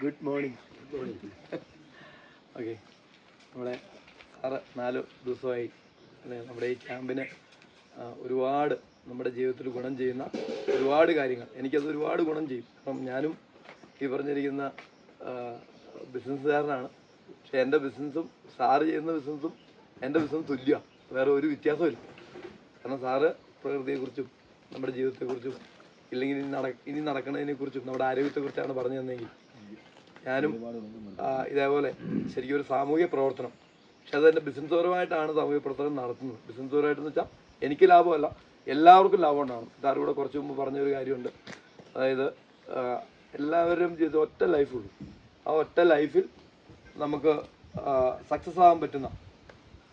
Good morning. Okay, നമ്മുടെ sir 4 ദിവസമായി നമ്മുടെ ഈ ക്യാമ്പിന് ഒരുപാട് നമ്മുടെ ജീവിതത്തിൽ ഗുണം ചെയ്യുന്ന ഒരുപാട് കാര്യങ്ങൾ, എനിക്കത് ഒരുപാട് ഗുണം ചെയ്യും. അപ്പം ഞാനും ഈ പറഞ്ഞിരിക്കുന്ന ബിസിനസ്സുകാരനാണ്. പക്ഷേ എൻ്റെ ബിസിനസ്സും സാറ് ചെയ്യുന്ന ബിസിനസ്സും എൻ്റെ ബിസിനസ് തുല്യമാണ്, വേറെ ഒരു വ്യത്യാസമില്ല. കാരണം സാറ് പ്രകൃതിയെക്കുറിച്ചും നമ്മുടെ ജീവിതത്തെക്കുറിച്ചും ഇല്ലെങ്കിൽ ഇനി നടക്കുന്നതിനെക്കുറിച്ചും നമ്മുടെ ആരോഗ്യത്തെക്കുറിച്ചാണ് പറഞ്ഞു തന്നെങ്കിൽ ഞാനും ഇതേപോലെ ശരിക്കും ഒരു സാമൂഹ്യ പ്രവർത്തനം, പക്ഷെ അതെൻ്റെ ബിസിനസ് പരമായിട്ടാണ് സാമൂഹ്യ പ്രവർത്തനം നടത്തുന്നത്. ബിസിനസ് പരമായിട്ടെന്ന് വെച്ചാൽ എനിക്ക് ലാഭമല്ല, എല്ലാവർക്കും ലാഭം ഉണ്ടാകും. സാറ് കൂടെ കുറച്ച് മുമ്പ് പറഞ്ഞൊരു കാര്യമുണ്ട്, അതായത് എല്ലാവരും ചെയ്ത് ഒറ്റ ലൈഫുള്ളൂ. ആ ഒറ്റ ലൈഫിൽ നമുക്ക് സക്സസ് ആകാൻ പറ്റുന്ന,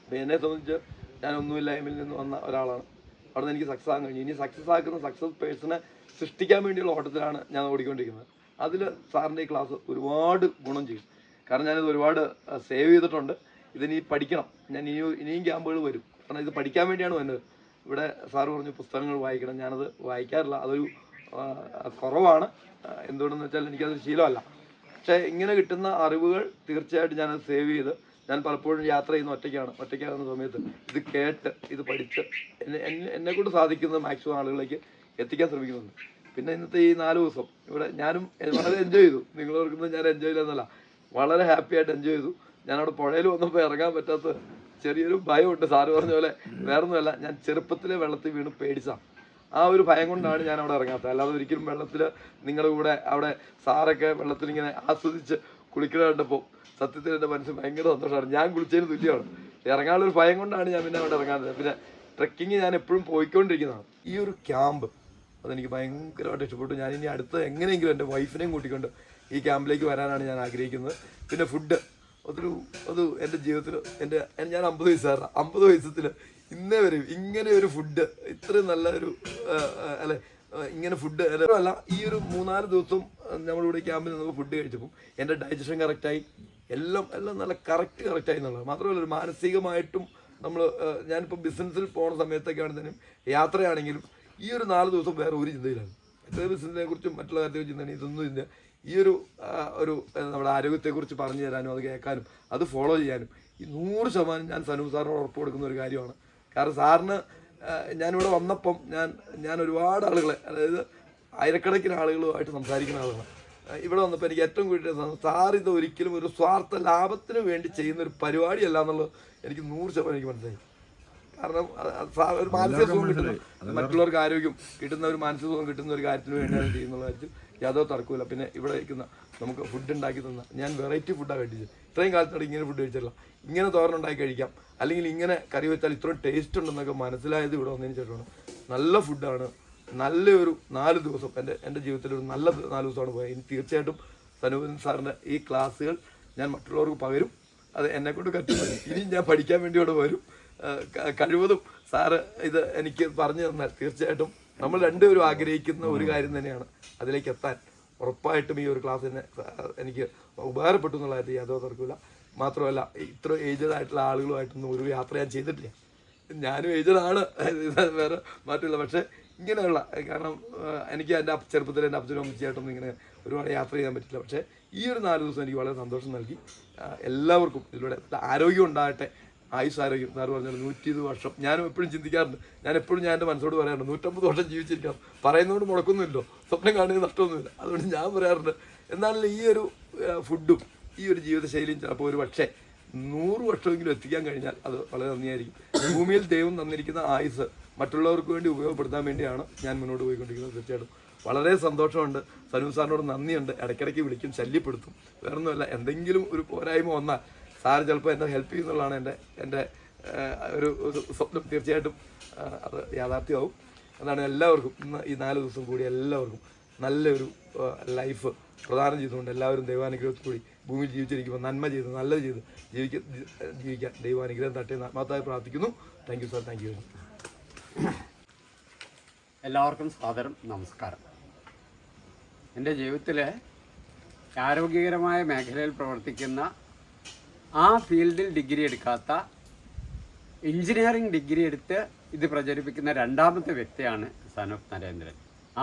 അപ്പം എന്നെ സംബന്ധിച്ച് ഞാൻ ഒന്നുമില്ലായ്മയിൽ നിന്ന് വന്ന ഒരാളാണ്. അവിടെ നിന്ന് എനിക്ക് സക്സസ് ആകാൻ കഴിഞ്ഞു. ഇനി സക്സസ് ആക്കുന്ന സക്സസ് പേഴ്സണെ സൃഷ്ടിക്കാൻ വേണ്ടിയുള്ള ഓട്ടത്തിലാണ് ഞാൻ ഓടിക്കൊണ്ടിരിക്കുന്നത്. അതിൽ സാറിൻ്റെ ഈ ക്ലാസ് ഒരുപാട് ഗുണം ചെയ്യും. കാരണം ഞാനിത് ഒരുപാട് സേവ് ചെയ്തിട്ടുണ്ട്. ഇതിനി പഠിക്കണം, ഞാൻ ഇനിയും ക്യാമ്പുകൾ വരും. കാരണം ഇത് പഠിക്കാൻ വേണ്ടിയാണ് വന്നത്. ഇവിടെ സാറ് പറഞ്ഞു പുസ്തകങ്ങൾ വായിക്കണം, ഞാനത് വായിക്കാറില്ല, അതൊരു കുറവാണ്. എന്തുകൊണ്ടെന്ന് വെച്ചാൽ എനിക്കതൊരു ശീലമല്ല. പക്ഷേ ഇങ്ങനെ കിട്ടുന്ന അറിവുകൾ തീർച്ചയായിട്ടും ഞാനത് സേവ് ചെയ്ത്, ഞാൻ പലപ്പോഴും യാത്ര ചെയ്യുന്ന ഒറ്റയ്ക്കാകുന്ന സമയത്ത് ഇത് കേട്ട് ഇത് പഠിച്ച് എന്നെക്കൊണ്ട് സാധിക്കുന്നത് മാക്സിമം ആളുകളിലേക്ക് എത്തിക്കാൻ ശ്രമിക്കുന്നുണ്ട്. പിന്നെ ഇന്നത്തെ ഈ 4 ദിവസം ഇവിടെ ഞാനും വളരെ എൻജോയ് ചെയ്തു. നിങ്ങൾ ഓർക്കുന്നത് ഞാൻ എൻജോയ് ചെയ്തെന്നല്ല, വളരെ ഹാപ്പി ആയിട്ട് എൻജോയ് ചെയ്തു. ഞാനവിടെ പുഴയിൽ വന്നപ്പോൾ ഇറങ്ങാൻ പറ്റാത്ത ചെറിയൊരു ഭയമുണ്ട്. സാറ് പറഞ്ഞ പോലെ വേറൊന്നുമല്ല, ഞാൻ ചെറുപ്പത്തിലെ വെള്ളത്തിൽ വീണ് പേടിച്ചാണ്. ആ ഒരു ഭയം കൊണ്ടാണ് ഞാൻ അവിടെ ഇറങ്ങാത്തത്. അല്ലാതെ ഒരിക്കലും വെള്ളത്തിൽ നിങ്ങളുടെ കൂടെ അവിടെ സാറൊക്കെ വെള്ളത്തിൽ ഇങ്ങനെ ആസ്വദിച്ച് കുളിക്കണ കണ്ടപ്പോൾ സത്യത്തിൽ എൻ്റെ മനസ്സിൽ ഭയങ്കര സന്തോഷമാണ്. ഞാൻ കുളിച്ചതിന് തുല്യമാണ്. ഇറങ്ങാനുള്ളൊരു ഭയം കൊണ്ടാണ് ഞാൻ പിന്നെ അവിടെ ഇറങ്ങാത്തത്. പിന്നെ ട്രെക്കിങ് ഞാൻ എപ്പോഴും പോയിക്കൊണ്ടിരിക്കുന്നതാണ്. ഈ ഒരു ക്യാമ്പ് അതെനിക്ക് ഭയങ്കരമായിട്ട് ഇഷ്ടപ്പെട്ടു. ഞാനിനി അടുത്ത് എങ്ങനെയെങ്കിലും എൻ്റെ വൈഫിനെയും കൂട്ടിക്കൊണ്ട് ഈ ക്യാമ്പിലേക്ക് വരാനാണ് ഞാൻ ആഗ്രഹിക്കുന്നത്. പിന്നെ ഫുഡ് അത് എൻ്റെ ജീവിതത്തിൽ ഞാൻ 50 വയസ്സായിരുന്നു. 50 വയസ്സത്തിൽ ഇന്നേ വരെ ഇങ്ങനെ ഒരു ഫുഡ്, ഇത്രയും നല്ലൊരു ഇങ്ങനെ ഫുഡ് അല്ല. ഈ ഒരു 3-4 ദിവസം നമ്മളിവിടെ ക്യാമ്പിൽ നിന്ന് ഫുഡ് കഴിച്ചപ്പോൾ എൻ്റെ ഡൈജഷൻ കറക്റ്റായി, എല്ലാം നല്ല കറക്റ്റായി എന്നുള്ളത് മാത്രമല്ല, ഒരു മാനസികമായിട്ടും ഞാനിപ്പോൾ ബിസിനസ്സിൽ പോകുന്ന സമയത്തൊക്കെ ആണെങ്കിലും യാത്രയാണെങ്കിലും ഈ ഒരു 4 ദിവസം വേറെ ഒരു ചിന്തയിലാണ്. എത്ര ബിസിനസിനെ കുറിച്ചും മറ്റുള്ള കാര്യത്തെക്കുറിച്ച് ചിന്തയാണ്, ഇതൊന്നും ഇല്ല. ഈ ഒരു നമ്മുടെ ആരോഗ്യത്തെക്കുറിച്ച് പറഞ്ഞു തരാനും അത് കേൾക്കാനും അത് ഫോളോ ചെയ്യാനും ഈ 100% ഞാൻ സനൂപ് സാറിനോട് ഉറപ്പ് കൊടുക്കുന്ന ഒരു കാര്യമാണ്. കാരണം സാറിന് ഞാനിവിടെ വന്നപ്പം ഞാൻ ഒരുപാട് ആളുകളെ, അതായത് ആയിരക്കണക്കിന് ആളുകളുമായിട്ട് സംസാരിക്കുന്ന ആളാണ്. ഇവിടെ വന്നപ്പോൾ എനിക്ക് ഏറ്റവും കൂടുതൽ സാർ ഇത് ഒരിക്കലും ഒരു സ്വാർത്ഥ ലാഭത്തിന് വേണ്ടി ചെയ്യുന്ന ഒരു പരിപാടിയല്ല എന്നുള്ളത് എനിക്ക് 100% എനിക്ക് മനസ്സിലായി. കാരണം ഒരു മാനസിക സുഖം കിട്ടുന്ന, മറ്റുള്ളവർക്ക് ആരോഗ്യം കിട്ടുന്ന ഒരു മാനസിക സുഖം കിട്ടുന്ന ഒരു കാര്യത്തിന് വേണ്ടിയാണ് ചെയ്യുന്നുള്ള കാര്യത്തിൽ യാതൊരു തർക്കമില്ല. പിന്നെ ഇവിടെ ഇരിക്കുന്ന നമുക്ക് ഫുഡ് ഉണ്ടാക്കി തന്ന, ഞാൻ വെറൈറ്റി ഫുഡാണ് കഴിച്ചത്. ഇത്രയും കാലത്തോടെ ഇങ്ങനെ ഫുഡ് കഴിച്ചിട്ടില്ല. ഇങ്ങനെ തോരനുണ്ടാക്കി കഴിക്കാം, അല്ലെങ്കിൽ ഇങ്ങനെ കറി വെച്ചാൽ ഇത്രയും ടേസ്റ്റ് ഉണ്ടെന്നൊക്കെ മനസ്സിലായത് ഇവിടെ വന്നതിന് ശേഷമാണ്. നല്ല ഫുഡാണ്. നല്ലൊരു 4 ദിവസം എൻ്റെ ജീവിതത്തിൽ ഒരു നല്ല 4 ദിവസമാണ് പോയത്. ഇനി തീർച്ചയായിട്ടും സനൂപ് സാറിൻ്റെ ഈ ക്ലാസ്സുകൾ ഞാൻ മറ്റുള്ളവർക്ക് പകരും. അത് എന്നെക്കൊണ്ട് പറ്റുന്നത് ഇനി ഞാൻ പഠിക്കാൻ വേണ്ടി ഇവിടെ വരും. കഴിവതും സാറ് ഇത് എനിക്ക് പറഞ്ഞു തന്നാൽ തീർച്ചയായിട്ടും നമ്മൾ രണ്ടുപേരും ആഗ്രഹിക്കുന്ന ഒരു കാര്യം തന്നെയാണ്, അതിലേക്ക് എത്താൻ ഉറപ്പായിട്ടും ഈ ഒരു ക്ലാസ് തന്നെ എനിക്ക് ഉപകാരപ്പെട്ടു എന്നുള്ള കാര്യത്തിൽ യാതൊരു തർക്കമില്ല. മാത്രമല്ല, ഇത്ര ഏജ്ഡ് ആയിട്ടുള്ള ആളുകളുമായിട്ടൊന്നും ഒരു യാത്ര ഞാൻ ചെയ്തിട്ടില്ല. ഞാനും ഏജ്ഡാണ്, വേറെ മാറ്റമില്ല. പക്ഷേ ഇങ്ങനെയുള്ള, കാരണം എനിക്ക് എൻ്റെ ചെറുപ്പത്തിൽ എൻ്റെ അപ്പച്ചനും അമ്മച്ചിയായിട്ടൊന്നും ഇങ്ങനെ ഒരുപാട് യാത്ര ചെയ്യാൻ പറ്റില്ല. പക്ഷേ ഈ ഒരു 4 ദിവസം എനിക്ക് വളരെ സന്തോഷം നൽകി. എല്ലാവർക്കും ഇതിലൂടെ ആരോഗ്യം ഉണ്ടാകട്ടെ, ആയുസ്സാരോഗ്യം. സാറ് പറഞ്ഞാൽ 120 വർഷം. ഞാനും എപ്പോഴും ചിന്തിക്കാറുണ്ട്, ഞാൻ എൻ്റെ മനസ്സോട് പറയാറുണ്ട് 150 വർഷം ജീവിച്ചിരിക്കണം. പറയുന്നതുകൊണ്ട് മുടക്കൊന്നുമില്ലോ, സ്വപ്നം കാണുന്നത് നഷ്ടമൊന്നുമില്ല. അതുകൊണ്ട് ഞാൻ പറയാറുണ്ട്, എന്നാലും ഈ ഒരു ഫുഡും ഈ ഒരു ജീവിതശൈലിയും ചിലപ്പോൾ ഒരു പക്ഷേ 100 വർഷമെങ്കിലും എത്തിക്കാൻ കഴിഞ്ഞാൽ അത് വളരെ നന്ദിയായിരിക്കും. ഭൂമിയിൽ ദൈവം തന്നിരിക്കുന്ന ആയുസ് മറ്റുള്ളവർക്ക് വേണ്ടി ഉപയോഗപ്പെടുത്താൻ വേണ്ടിയാണ് ഞാൻ മുന്നോട്ട് പോയിക്കൊണ്ടിരിക്കുന്നത്. തീർച്ചയായിട്ടും വളരെ സന്തോഷമുണ്ട്. സനൂപ് സാറിനോട് നന്ദിയുണ്ട്. ഇടയ്ക്കിടയ്ക്ക് വിളിക്കും, ശല്യപ്പെടുത്തും, വേറൊന്നുമല്ല. എന്തെങ്കിലും ഒരു പോരായ്മ വന്നാൽ സാറ് ചിലപ്പോൾ എന്നെ ഹെൽപ്പ് ചെയ്യുന്നുള്ളതാണ് എൻ്റെ ഒരു സ്വപ്നം. തീർച്ചയായിട്ടും അത് യാഥാർത്ഥ്യമാവും എന്നാണ്. എല്ലാവർക്കും ഇന്ന് ഈ 4 ദിവസം കൂടി എല്ലാവർക്കും നല്ലൊരു ലൈഫ് പ്രദാനം ചെയ്തുകൊണ്ട് എല്ലാവരും ദൈവാനുഗ്രഹത്തിൽ കൂടി ഭൂമിയിൽ ജീവിച്ചിരിക്കുമ്പോൾ നന്മ ചെയ്ത് നല്ലത് ചെയ്ത് ജീവിക്കാൻ ദൈവാനുഗ്രഹം തട്ടി ആത്മാർത്ഥമായി പ്രാർത്ഥിക്കുന്നു. Thank you sir, thank you. എല്ലാവർക്കും സ്വാഗതം, നമസ്കാരം. എൻ്റെ ജീവിതത്തിലെ ആരോഗ്യകരമായ മേഖലയിൽ പ്രവർത്തിക്കുന്ന, ആ ഫീൽഡിൽ ഡിഗ്രി എടുക്കാത്ത, എഞ്ചിനീയറിംഗ് ഡിഗ്രി എടുത്ത് ഇത് പ്രചരിപ്പിക്കുന്ന 2ാമത്തെ വ്യക്തിയാണ് സനൂപ് നരേന്ദ്രൻ.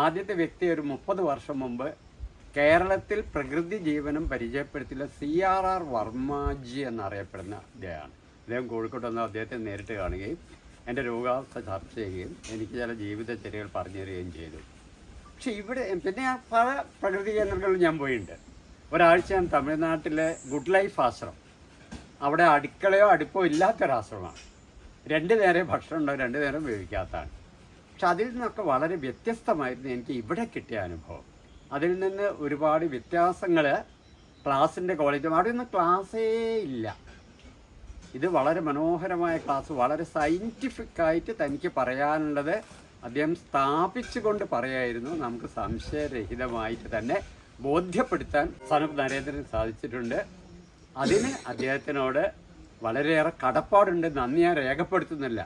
ആദ്യത്തെ വ്യക്തി ഒരു 30 വർഷം മുമ്പ് കേരളത്തിൽ പ്രകൃതി ജീവനം പരിചയപ്പെടുത്തിയ CRR വർമാജി എന്നറിയപ്പെടുന്ന അദ്ദേഹമാണ്. അദ്ദേഹം കോഴിക്കോട്ട് വന്ന് അദ്ദേഹത്തെ നേരിട്ട് കാണുകയും എൻ്റെ രോഗാവസ്ഥ ചർച്ച ചെയ്യുകയും എനിക്ക് ചില ജീവിതചര്യകൾ പറഞ്ഞു തരികയും ചെയ്തു. പക്ഷെ ഇവിടെ പിന്നെ ഞാൻ പല പ്രകൃതി കേന്ദ്രങ്ങളിലും ഞാൻ പോയിട്ടുണ്ട്. ഒരാഴ്ച ഞാൻ തമിഴ്നാട്ടിലെ ഗുഡ് ലൈഫ് ആശ്രമം, അവിടെ അടുക്കളയോ അടുപ്പോ ഇല്ലാത്തൊരാശ്രമമാണ്. 2 നേരം ഭക്ഷണം ഉണ്ടാവും, 2 നേരം ഉപയോഗിക്കാത്തതാണ്. പക്ഷെ അതിൽ നിന്നൊക്കെ വളരെ വ്യത്യസ്തമായിരുന്നു എനിക്ക് ഇവിടെ കിട്ടിയ അനുഭവം. അതിൽ നിന്ന് ഒരുപാട് വ്യത്യാസങ്ങൾ, ക്ലാസ്സിൻ്റെ ക്വാളിറ്റി, അവിടെയൊന്നും ക്ലാസ്സേ ഇല്ല. ഇത് വളരെ മനോഹരമായ ക്ലാസ്, വളരെ സയൻറ്റിഫിക്കായിട്ട് തനിക്ക് പറയാനുള്ളത് അദ്ദേഹം സ്ഥാപിച്ചുകൊണ്ട് പറയായിരുന്നു. നമുക്ക് സംശയരഹിതമായിട്ട് തന്നെ ബോധ്യപ്പെടുത്താൻ സനൂപ് നരേന്ദ്രന് സാധിച്ചിട്ടുണ്ട്. അതിന് അദ്ദേഹത്തിനോട് വളരെയേറെ കടപ്പാടുണ്ട്. നന്ദി ഞാൻ രേഖപ്പെടുത്തുന്നില്ല.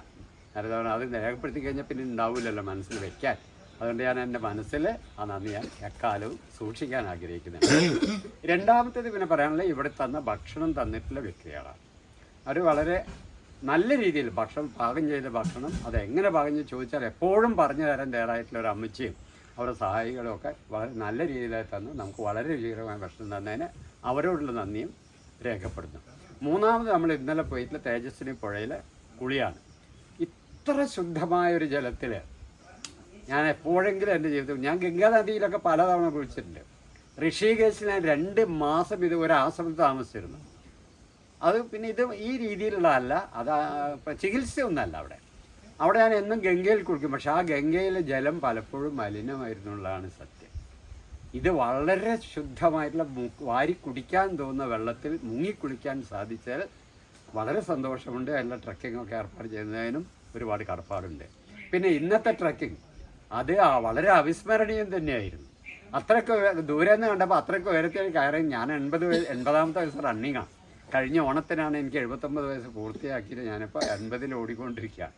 കാരണം അത് രേഖപ്പെടുത്തി കഴിഞ്ഞാൽ പിന്നെ ഉണ്ടാവില്ലല്ലോ മനസ്സിൽ വെക്കാൻ. അതുകൊണ്ട് ഞാൻ എൻ്റെ മനസ്സിൽ ആ നന്ദി ഞാൻ എക്കാലവും സൂക്ഷിക്കാൻ ആഗ്രഹിക്കുന്നുണ്ട്. രണ്ടാമത്തേത് പിന്നെ പറയാനുള്ളത്, ഇവിടെ തന്ന ഭക്ഷണം തന്നിട്ടുള്ള വ്യക്തികളാണ്. അവർ വളരെ നല്ല രീതിയിൽ ഭക്ഷണം പാകം ചെയ്ത ഭക്ഷണം അതെങ്ങനെ പാകം ചെയ്ത് ചോദിച്ചാൽ എപ്പോഴും പറഞ്ഞു തരാൻ തയ്യാറായിട്ടുള്ള ഒരു അമ്മച്ചിയും അവരുടെ സഹായികളും ഒക്കെ വളരെ നല്ല രീതിയിലായി തന്നു നമുക്ക് വളരെ രുചികരമായ ഭക്ഷണം തന്നതിന് അവരോടുള്ള നന്ദിയും രേഖപ്പെടുന്നു. മൂന്നാമത് നമ്മൾ ഇന്നലെ പോയിട്ടുള്ള തേജസ്വിനി പുഴയിലെ കുളിയാണ്. ഇത്ര ശുദ്ധമായൊരു ജലത്തിൽ ഞാൻ എപ്പോഴെങ്കിലും എൻ്റെ ജീവിതത്തിൽ, ഞാൻ ഗംഗാ നദിയിലൊക്കെ പലതവണ കുളിച്ചിട്ടുണ്ട്. ഋഷികേശിൽ ഞാൻ 2 മാസം ഇത് ഒരു ആശ്രമത്തിൽ താമസിച്ചിരുന്നു. അത് പിന്നെ ഇത് ഈ രീതിയിലുള്ളതല്ല, അത് ചികിത്സയൊന്നുമല്ല. അവിടെ ഞാൻ എന്നും ഗംഗയിൽ കുളിക്കും. പക്ഷെ ആ ഗംഗയിലെ ജലം പലപ്പോഴും മലിനമായിരുന്നു എന്നുള്ളതാണ് സത്യം. ഇത് വളരെ ശുദ്ധമായിട്ടുള്ള വാരി കുടിക്കാൻ തോന്നുന്ന വെള്ളത്തിൽ മുങ്ങിക്കുളിക്കാൻ സാധിച്ചാൽ വളരെ സന്തോഷമുണ്ട്. എല്ലാ ട്രക്കിങ്ങൊക്കെ ഏർപ്പാട് ചെയ്യുന്നതിനും ഒരുപാട് കടപ്പാടുണ്ട്. പിന്നെ ഇന്നത്തെ ട്രക്കിംഗ് അത് വളരെ അവിസ്മരണീയം തന്നെയായിരുന്നു. അത്രയ്ക്ക് ദൂരെ നിന്ന് കണ്ടപ്പോൾ അത്രയ്ക്ക് ഉയരത്തിൽ കയറി. ഞാൻ 80ാമത്തെ വയസ്സ് റണ്ണിങ്ങാണ്. കഴിഞ്ഞ ഓണത്തിനാണ് എനിക്ക് 79 വയസ്സ് പൂർത്തിയാക്കിയിട്ട് ഞാനിപ്പോൾ 80-ൽ ഓടിക്കൊണ്ടിരിക്കുക.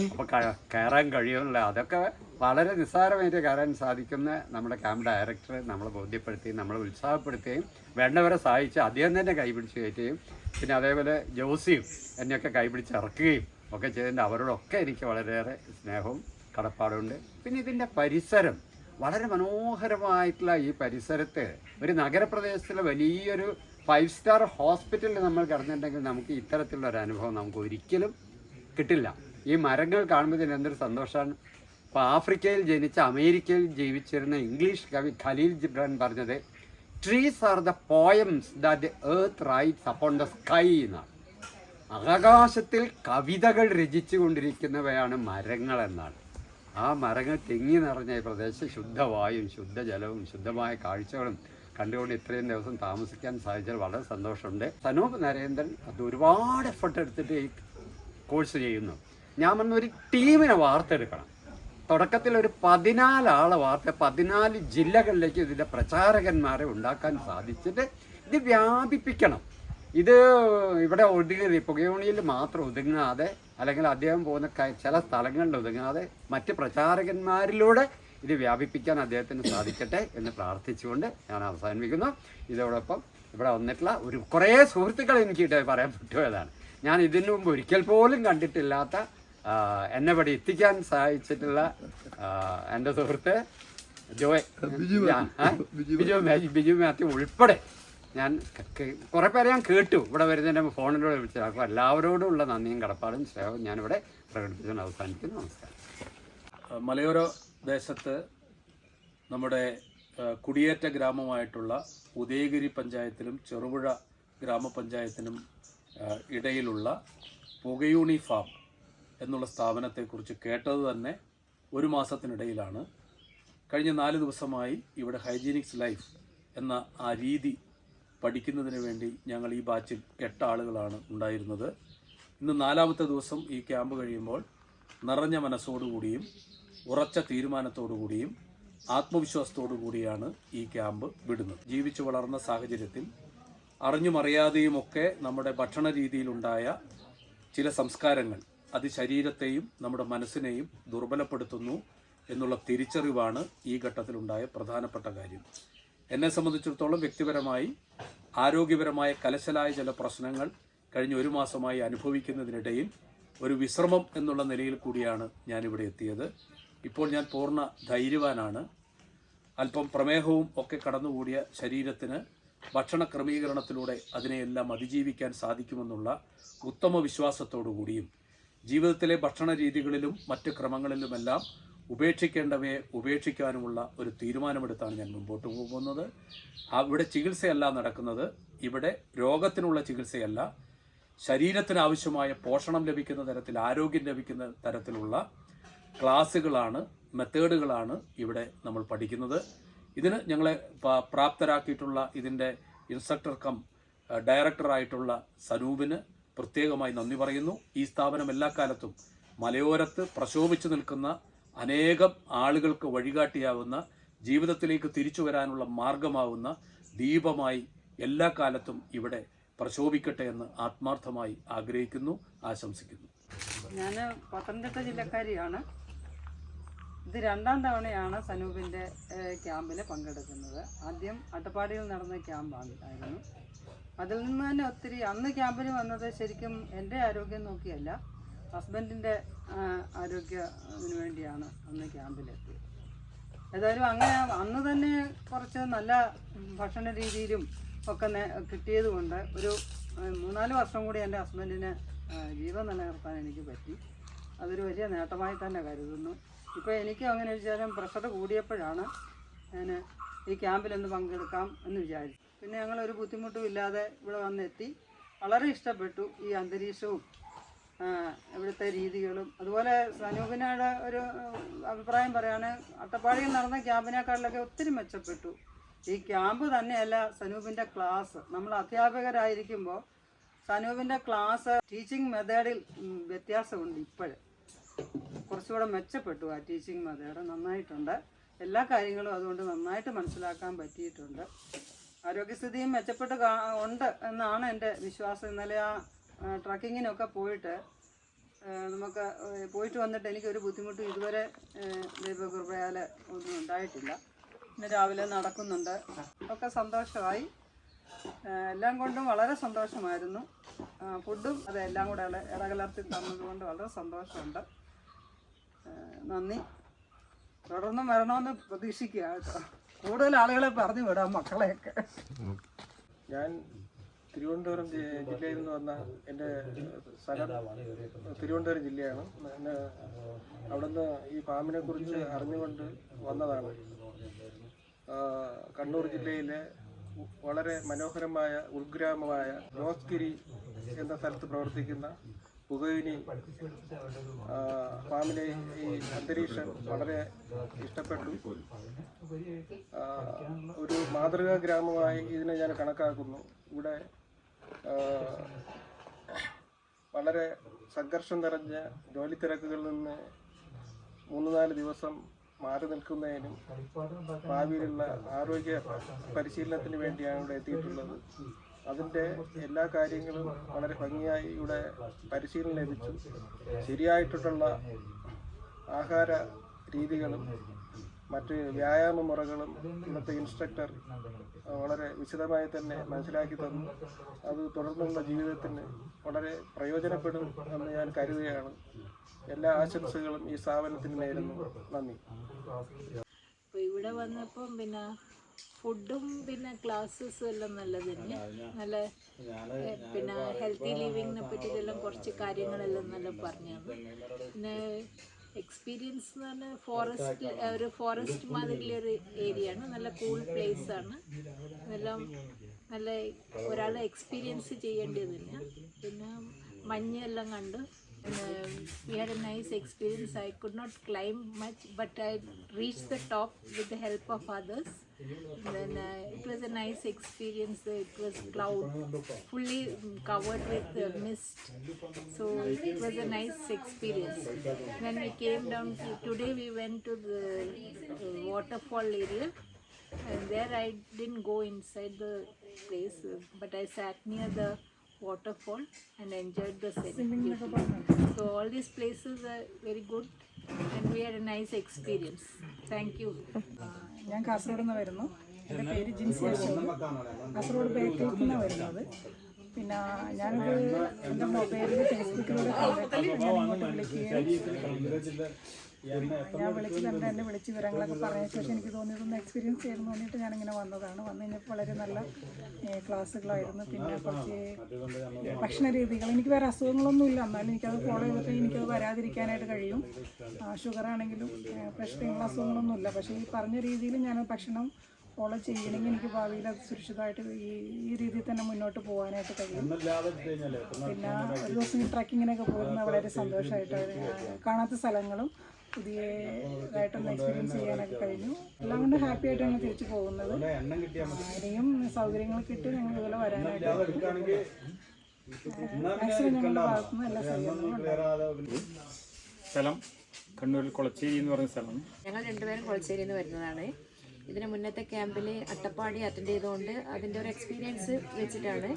അപ്പോൾ കയറാൻ കഴിയുന്നില്ല. അതൊക്കെ വളരെ നിസ്സാരമായിട്ട് കയറാൻ സാധിക്കുന്ന നമ്മുടെ ക്യാമ്പ് ഡയറക്ടർ നമ്മളെ ബോധ്യപ്പെടുത്തുകയും നമ്മളെ ഉത്സാഹപ്പെടുത്തുകയും വേണ്ടവരെ സഹായിച്ച് അദ്ദേഹം തന്നെ കൈപിടിച്ച് കയറ്റുകയും പിന്നെ അതേപോലെ ജോസിയും എന്നെയൊക്കെ കൈപിടിച്ച് ഇറക്കുകയും ഒക്കെ ചെയ്തതിൻ്റെ അവരോടൊക്കെ എനിക്ക് വളരെയേറെ സ്നേഹവും കടപ്പാടുണ്ട്. പിന്നെ ഇതിൻ്റെ പരിസരം വളരെ മനോഹരമായിട്ടുള്ള ഈ പരിസരത്ത് ഒരു നഗരപ്രദേശത്തിലെ വലിയൊരു 5 സ്റ്റാർ ഹോസ്പിറ്റലിൽ നമ്മൾ കിടന്നിട്ടുണ്ടെങ്കിൽ നമുക്ക് ഇത്തരത്തിലുള്ള ഒരു അനുഭവം നമുക്ക് ഒരിക്കലും കിട്ടില്ല. ഈ മരങ്ങൾ കാണുമ്പോൾ എന്തൊരു സന്തോഷമാണ്. ഇപ്പോൾ ആഫ്രിക്കയിൽ ജനിച്ച അമേരിക്കയിൽ ജീവിച്ചിരുന്ന ഇംഗ്ലീഷ് കവി ഖലീൽ ജിബ്രാൻ പറഞ്ഞത്, trees are the poems that earth rights upon the sky എന്നാണ്. ആകാശത്തിൽ കവിതകൾ രചിച്ചു കൊണ്ടിരിക്കുന്നവയാണ് മരങ്ങൾ എന്നാണ്. ആ മരങ്ങൾ തിങ്ങി നിറഞ്ഞ ഈ പ്രദേശം ശുദ്ധവായും ശുദ്ധജലവും ശുദ്ധമായ കാഴ്ചകളും കണ്ടുകൊണ്ട് ഇത്രയും ദിവസം താമസിക്കാൻ സാധിച്ചാൽ വളരെ സന്തോഷമുണ്ട്. സനൂപ് നരേന്ദ്രൻ അത് ഒരുപാട് എഫർട്ട് എടുത്തിട്ട് ഈ കോഴ്സ് ചെയ്യുന്നു. ഞാൻ വന്ന ഒരു ടീമിനെ വാർത്തെടുക്കണം. തുടക്കത്തിൽ ഒരു 14 ആളെ 14 ജില്ലകളിലേക്ക് ഇതിൻ്റെ പ്രചാരകന്മാരെ ഉണ്ടാക്കാൻ സാധിച്ചിട്ട് ഇത് വ്യാപിപ്പിക്കണം. ഇത് ഇവിടെ ഒതുങ്ങി പുകയോണിയിൽ മാത്രം ഒതുങ്ങാതെ, അല്ലെങ്കിൽ അദ്ദേഹം പോകുന്ന ചില സ്ഥലങ്ങളിൽ ഒതുങ്ങാതെ മറ്റ് പ്രചാരകന്മാരിലൂടെ ഇത് വ്യാപിപ്പിക്കാൻ അദ്ദേഹത്തിന് സാധിക്കട്ടെ എന്ന് പ്രാർത്ഥിച്ചുകൊണ്ട് ഞാൻ അവസാനിപ്പിക്കുന്നു. ഇതോടൊപ്പം ഇവിടെ വന്നിട്ടുള്ള കുറേ സുഹൃത്തുക്കൾ എനിക്ക് പറയാൻ പറ്റുന്നതാണ്. ഞാൻ ഇതിനു മുമ്പ് ഒരിക്കൽ പോലും കണ്ടിട്ടില്ലാത്ത എന്നെ ഇവിടെ എത്തിക്കാൻ സഹായിച്ചിട്ടുള്ള എൻ്റെ സുഹൃത്ത് ബിജു മാത്യു ഉൾപ്പെടെ ഞാൻ കുറേ പേരെ ഞാൻ കേട്ടു ഇവിടെ വരുന്നതിൻ്റെ ഫോണിലൂടെ വിളിച്ചത്. അപ്പോൾ എല്ലാവരോടുമുള്ള നന്ദിയും കടപ്പാടും സ്നേഹവും ഞാനിവിടെ പ്രകടിപ്പിച്ചുകൊണ്ട് അവസാനിക്കുന്നു. നമസ്കാരം. മലയോര ദേശത്ത് നമ്മുടെ കുടിയേറ്റ ഗ്രാമമായിട്ടുള്ള ഉദയഗിരി പഞ്ചായത്തിലും ചെറുപുഴ ഗ്രാമപഞ്ചായത്തിനും ഇടയിലുള്ള പുകയൂണി ഫാം എന്നുള്ള സ്ഥാപനത്തെക്കുറിച്ച് കേട്ടത് തന്നെ 1 മാസത്തിനിടയിലാണ്. കഴിഞ്ഞ 4 ദിവസമായി ഇവിടെ ഹൈജീനിക്സ് ലൈഫ് എന്ന ആ രീതി പഠിക്കുന്നതിന് വേണ്ടി ഞങ്ങൾ ഈ ബാച്ചിൽ 8 ആളുകളാണ് ഉണ്ടായിരുന്നത്. ഇന്ന് 4ാമത്തെ ദിവസം ഈ ക്യാമ്പ് കഴിയുമ്പോൾ നിറഞ്ഞ മനസ്സോടുകൂടിയും ഉറച്ച തീരുമാനത്തോടുകൂടിയും ആത്മവിശ്വാസത്തോടു കൂടിയാണ് ഈ ക്യാമ്പ് വിടുന്നത്. ജീവിച്ചു വളർന്ന സാഹചര്യത്തിൽ അറിഞ്ഞുമറിയാതെയുമൊക്കെ നമ്മുടെ ഭക്ഷണ രീതിയിലുണ്ടായ ചില സംസ്കാരങ്ങൾ അത് ശരീരത്തെയും നമ്മുടെ മനസ്സിനെയും ദുർബലപ്പെടുത്തുന്നു എന്നുള്ള തിരിച്ചറിവാണ് ഈ ഘട്ടത്തിലുണ്ടായ പ്രധാനപ്പെട്ട കാര്യം. എന്നെ സംബന്ധിച്ചിടത്തോളം വ്യക്തിപരമായി ആരോഗ്യപരമായ കലശലായ ചില പ്രശ്നങ്ങൾ കഴിഞ്ഞ 1 മാസമായി അനുഭവിക്കുന്നതിനിടയിൽ ഒരു വിശ്രമം എന്നുള്ള നിലയിൽ കൂടിയാണ് ഞാനിവിടെ എത്തിയത്. ഇപ്പോൾ ഞാൻ പൂർണ്ണ ധൈര്യവാനാണ്. അല്പം പ്രമേഹവും ഒക്കെ കടന്നുകൂടിയ ശരീരത്തിന് ഭക്ഷണ ക്രമീകരണത്തിലൂടെ അതിനെയെല്ലാം അതിജീവിക്കാൻ സാധിക്കുമെന്നുള്ള ഉത്തമ വിശ്വാസത്തോടു കൂടിയും ജീവിതത്തിലെ ഭക്ഷണ രീതികളിലും മറ്റ് ക്രമങ്ങളിലുമെല്ലാം ഉപേക്ഷിക്കേണ്ടവയെ ഉപേക്ഷിക്കാനുമുള്ള ഒരു തീരുമാനമെടുത്താണ് ഞാൻ മുമ്പോട്ട് പോകുന്നത്. അവിടെ ചികിത്സയല്ല നടക്കുന്നത്. ഇവിടെ രോഗത്തിനുള്ള ചികിത്സയല്ല, ശരീരത്തിന് ആവശ്യമായ പോഷണം ലഭിക്കുന്ന തരത്തിൽ, ആരോഗ്യം ലഭിക്കുന്ന തരത്തിലുള്ള ക്ലാസ്സുകളാണ്, മെത്തേഡുകളാണ് ഇവിടെ നമ്മൾ പഠിക്കുന്നത്. ഇതിന് ഞങ്ങളെ പ്രാപ്തരാക്കിയിട്ടുള്ള ഇതിൻ്റെ ഇൻസ്ട്രക്ടർ കം ഡയറക്ടറായിട്ടുള്ള സനൂപിന് പ്രത്യേകമായി നന്ദി പറയുന്നു. ഈ സ്ഥാപനം എല്ലാ കാലത്തും മലയോരത്ത് പ്രശോഭിച്ചു നിൽക്കുന്ന അനേകം ആളുകൾക്ക് വഴികാട്ടിയാവുന്ന, ജീവിതത്തിലേക്ക് തിരിച്ചു വരാനുള്ള മാർഗമാവുന്ന ദീപമായി എല്ലാ കാലത്തും ഇവിടെ പ്രശോഭിക്കട്ടെ എന്ന് ആത്മാർത്ഥമായി ആഗ്രഹിക്കുന്നു, ആശംസിക്കുന്നു. ഞാൻ പത്തനംതിട്ട ജില്ലക്കാരിയാണ്. ഇത് 2ാം തവണയാണ് സനൂപിൻ്റെ ക്യാമ്പിൽ പങ്കെടുക്കുന്നത്. ആദ്യം അട്ടപ്പാടിയിൽ നടന്ന ക്യാമ്പായിരുന്നു. അതിൽ നിന്ന് തന്നെ ഒത്തിരി, അന്ന് ക്യാമ്പിന് വന്നത് ശരിക്കും എൻ്റെ ആരോഗ്യം നോക്കിയല്ല, ഹസ്ബൻഡിൻ്റെ ആരോഗ്യത്തിന് വേണ്ടിയാണ് അന്ന് ക്യാമ്പിലെത്തിയത്. ഏതായാലും അങ്ങനെ അന്ന് തന്നെ കുറച്ച് നല്ല ഭക്ഷണ രീതിയിലും ഒക്കെ കിട്ടിയത് കൊണ്ട് ഒരു 3-4 വർഷം കൂടി എൻ്റെ ഹസ്ബൻഡിന് ജീവൻ നിലനിർത്താൻ എനിക്ക് പറ്റി. അതൊരു വലിയ നേട്ടമായി തന്നെ കരുതുന്നു. ഇപ്പോൾ എനിക്ക് അങ്ങനെ വെച്ചാലും പ്രഷർ കൂടിയപ്പോഴാണ് ഞാൻ ഈ ക്യാമ്പിലൊന്ന് പങ്കെടുക്കാം എന്ന് വിചാരിച്ചു. പിന്നെ ഞങ്ങളൊരു ബുദ്ധിമുട്ടും ഇല്ലാതെ ഇവിടെ വന്നെത്തി. വളരെ ഇഷ്ടപ്പെട്ടു ഈ അന്തരീക്ഷവും ഇവിടുത്തെ രീതികളും. അതുപോലെ സനൂപിനോട് ഒരു അഭിപ്രായം പറയുകയാണ്, അട്ടപ്പാടിയിൽ നടന്ന ക്യാമ്പിനേക്കാളിലൊക്കെ ഒത്തിരി മെച്ചപ്പെട്ടു. ഈ ക്യാമ്പ് തന്നെയല്ല, സനൂപിൻ്റെ ക്ലാസ്. നമ്മൾ അധ്യാപകരായിരിക്കുമ്പോൾ സനൂപിൻ്റെ ക്ലാസ് ടീച്ചിങ് മെത്തേഡിൽ വ്യത്യാസമുണ്ട്. ഇപ്പോഴും കുറച്ചുകൂടെ മെച്ചപ്പെട്ടു ആ ടീച്ചിങ് മെത്തേഡ്. നന്നായിട്ടുണ്ട്. എല്ലാ കാര്യങ്ങളും അതുകൊണ്ട് നന്നായിട്ട് മനസ്സിലാക്കാൻ പറ്റിയിട്ടുണ്ട്. ആരോഗ്യസ്ഥിതിയും മെച്ചപ്പെട്ട് ഉണ്ട് എന്നാണ് എൻ്റെ വിശ്വാസം. ഇന്നലെ ആ ട്രക്കിങ്ങിനൊക്കെ പോയിട്ട് വന്നിട്ട് എനിക്കൊരു ബുദ്ധിമുട്ടും ഇതുവരെ ദൈവകൃപയാൽ ഒന്നും ഉണ്ടായിട്ടില്ല. ഇന്ന് രാവിലെ നടക്കുന്നുണ്ട്. ഒക്കെ സന്തോഷമായി. എല്ലാം കൊണ്ടും വളരെ സന്തോഷമായിരുന്നു. ഫുഡും അതെല്ലാം കൂടെ ഇടകലർത്തി തന്നതുകൊണ്ട് വളരെ സന്തോഷമുണ്ട്. നന്ദി. തുടർന്നും വരണമെന്ന് പ്രതീക്ഷിക്കുക കേട്ടോ. കൂടുതൽ ആളുകളെ പറഞ്ഞു വിടാം, മക്കളെയൊക്കെ. ഞാൻ തിരുവനന്തപുരം ജില്ലയിൽ നിന്ന് വന്ന എൻ്റെ സ്ഥലം തിരുവനന്തപുരം ജില്ലയാണ്. അവിടുന്ന് ഈ ഫാമിനെ കുറിച്ച് അറിഞ്ഞുകൊണ്ട് വന്നതാണ്. കണ്ണൂർ ജില്ലയിലെ വളരെ മനോഹരമായ ഉൾഗ്രാമമായ ജോസ്ഗിരി എന്ന സ്ഥലത്ത് പ്രവർത്തിക്കുന്ന പുകയിനി ഫാമിലെ ഈ അന്തരീക്ഷം വളരെ ഇഷ്ടപ്പെട്ടു. ഒരു മാതൃകാ ഗ്രാമമായി ഇതിനെ ഞാൻ കണക്കാക്കുന്നു. ഇവിടെ വളരെ സംഘർഷം നിറഞ്ഞ ജോലി തിരക്കുകളിൽ നിന്ന് 3-4 ദിവസം മാറി നിൽക്കുന്നതിനും ഭാവിയിലുള്ള ആരോഗ്യ പരിശീലനത്തിന് വേണ്ടിയാണ് ഇവിടെ എത്തിയിട്ടുള്ളത്. അതിൻ്റെ എല്ലാ കാര്യങ്ങളും വളരെ ഭംഗിയായി ഇവിടെ പരിശീലനം ലഭിച്ചു. ശരിയായിട്ടുള്ള ആഹാര രീതികളും മറ്റ് വ്യായാമ മുറകളും ഇന്നത്തെ ഇൻസ്ട്രക്ടർ വളരെ വിശദമായി തന്നെ മനസ്സിലാക്കി തന്നു. അത് തുടർന്നുള്ള ജീവിതത്തിന് വളരെ പ്രയോജനപ്പെടും എന്ന് ഞാൻ കരുതുകയാണ്. എല്ലാ ആശംസകളും ഈ സ്ഥാപനത്തിന് നേരുന്നു. നന്ദി. അപ്പോൾ ഇവിടെ വന്നപ്പം പിന്നെ ഫുഡും പിന്നെ ക്ലാസ്സസും എല്ലാം നല്ലത് തന്നെ. നല്ല പിന്നെ ഹെൽത്തി ലിവിങ്ങിനെ പറ്റിയിട്ടെല്ലാം കുറച്ച് കാര്യങ്ങളെല്ലാം നല്ല പറഞ്ഞു. പിന്നെ എക്സ്പീരിയൻസ് എന്ന് പറഞ്ഞാൽ ഒരു ഫോറസ്റ്റ് മാതിരിയുള്ളൊരു ഏരിയ ആണ്. നല്ല കൂൾ പ്ലേസ് ആണ്. എല്ലാം നല്ല ഒരാൾ എക്സ്പീരിയൻസ് ചെയ്യേണ്ടത് തന്നെയാണ്. പിന്നെ മഞ്ഞെല്ലാം കണ്ട് we had a nice experience. I could not climb much, but I reached the top with the help of others. Then it was a nice experience. It was cloud, fully covered with mist, so it was a nice experience. When we came down today, we went to the waterfall area, and there I didn't go inside the place, but I sat near the waterfall and enjoyed the setting. So all these places are very good and we had a nice experience. Thank you. ഞാൻ കാസർഗോഡ് നിന്ന് വരുന്നു. എൻ്റെ പേര് ജിൻസി അശോക്. കാസർഗോഡ് ബേക്കലിൽ നിന്നാണ് വരുന്നത്. പിന്നെ ഞാനത് എൻ്റെ മൊബൈലിൽ ഫേസ്ബുക്കിലൂടെ കണ്ടിട്ട് ഞാൻ ഇങ്ങോട്ട് വിളിക്കുകയും ഞാൻ വിളിച്ച് കണ്ട് എന്നെ വിളിച്ച് വിവരങ്ങളൊക്കെ പറഞ്ഞ ശേഷം എനിക്ക് തോന്നിയതൊന്ന് എക്സ്പീരിയൻസ് ചെയ്യണം തോന്നിയിട്ട് ഞാനിങ്ങനെ വന്നതാണ്. വന്നു കഴിഞ്ഞപ്പോൾ വളരെ നല്ല ക്ലാസ്സുകളായിരുന്നു. പിന്നെ കുറച്ച് ഭക്ഷണ രീതികൾ, എനിക്ക് വേറെ അസുഖങ്ങളൊന്നും ഇല്ല, എന്നാലും എനിക്കത് ഫോളോ ചെയ്തിട്ട് എനിക്കത് വരാതിരിക്കാനായിട്ട് കഴിയും. ഷുഗർ ആണെങ്കിലും പ്രഷർ ഇങ്ങനെയുള്ള അസുഖങ്ങളൊന്നും ഇല്ല. പക്ഷേ ഈ പറഞ്ഞ രീതിയിൽ ഞാൻ ഭക്ഷണം ഫോളോ ചെയ്യണമെങ്കിൽ എനിക്ക് ഭാവിയിൽ അത് സുരക്ഷിതമായിട്ട് ഈ രീതിയിൽ തന്നെ മുന്നോട്ട് പോകാനായിട്ട് കഴിയും. പിന്നെ ഒരു ദിവസം ട്രക്കിങ്ങിനൊക്കെ പോകുന്നത് വളരെ സന്തോഷമായിട്ട്, കാണാത്ത സ്ഥലങ്ങളും പുതിയതായിട്ടൊന്ന് എക്സ്പീരിയൻസ് ചെയ്യാനൊക്കെ കഴിഞ്ഞു. എല്ലാം കൊണ്ട് ഹാപ്പി ആയിട്ടാണ് തിരിച്ചു പോകുന്നത്. ഇനിയും സൗകര്യങ്ങൾ കിട്ടി ഞങ്ങൾ ഇതുപോലെ വരാനായിട്ട് മാക്സിമം ഞങ്ങളുടെ ഭാഗത്തുനിന്ന് എല്ലാ സൗകര്യങ്ങളും ഉണ്ടാകും. സ്ഥലം കണ്ണൂരിൽ കൊളച്ചേരി എന്ന് പറയുന്ന സ്ഥലം. ഞങ്ങൾ രണ്ടുപേരും കൊളച്ചേരിയിൽ നിന്ന് വരുന്നതാണ്. ഇതിന് മുന്നത്തെ ക്യാമ്പിൽ അട്ടപ്പാടി അറ്റൻഡ് ചെയ്തുകൊണ്ട് അതിൻ്റെ ഒരു എക്സ്പീരിയൻസ് വെച്ചിട്ടാണ്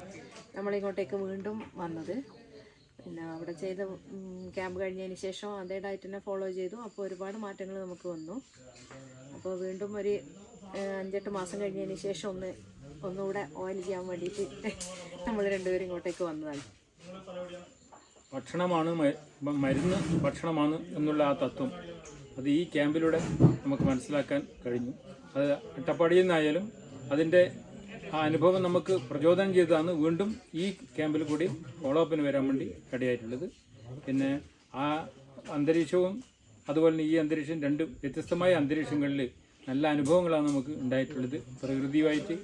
നമ്മളിങ്ങോട്ടേക്ക് വീണ്ടും വന്നത്. പിന്നെ അവിടെ ചെയ്ത ക്യാമ്പ് കഴിഞ്ഞതിന് ശേഷം അതേ ഡയറ്റ് തന്നെ ഫോളോ ചെയ്തു. അപ്പോൾ ഒരുപാട് മാറ്റങ്ങൾ നമുക്ക് വന്നു. അപ്പോൾ വീണ്ടും ഒരു 5-8 മാസം കഴിഞ്ഞതിന് ശേഷം ഒന്നുകൂടെ ഓയിൽ ചെയ്യാൻ വേണ്ടിയിട്ട് നമ്മൾ രണ്ടുപേരും ഇങ്ങോട്ടേക്ക് വന്നതാണ്. ഭക്ഷണമാണ് മരുന്ന്, ഭക്ഷണമാണ് എന്നുള്ള ആ തത്വം അത് ഈ ക്യാമ്പിലൂടെ നമുക്ക് മനസ്സിലാക്കാൻ കഴിഞ്ഞു. അത് അട്ടപ്പാടിയിൽ നിന്നായാലും അതിൻ്റെ ആ അനുഭവം നമുക്ക് പ്രചോദനം ചെയ്തതാണ് വീണ്ടും ഈ ക്യാമ്പിൽ കൂടി ഫോളോ അപ്പിന് വരാൻ വേണ്ടി ഇടയായിട്ടുള്ളത്. പിന്നെ ആ അന്തരീക്ഷവും അതുപോലെ തന്നെ ഈ അന്തരീക്ഷം രണ്ടും വ്യത്യസ്തമായ അന്തരീക്ഷങ്ങളിൽ നല്ല അനുഭവങ്ങളാണ് നമുക്ക് ഉണ്ടായിട്ടുള്ളത്. പ്രകൃതിയുമായിട്ട്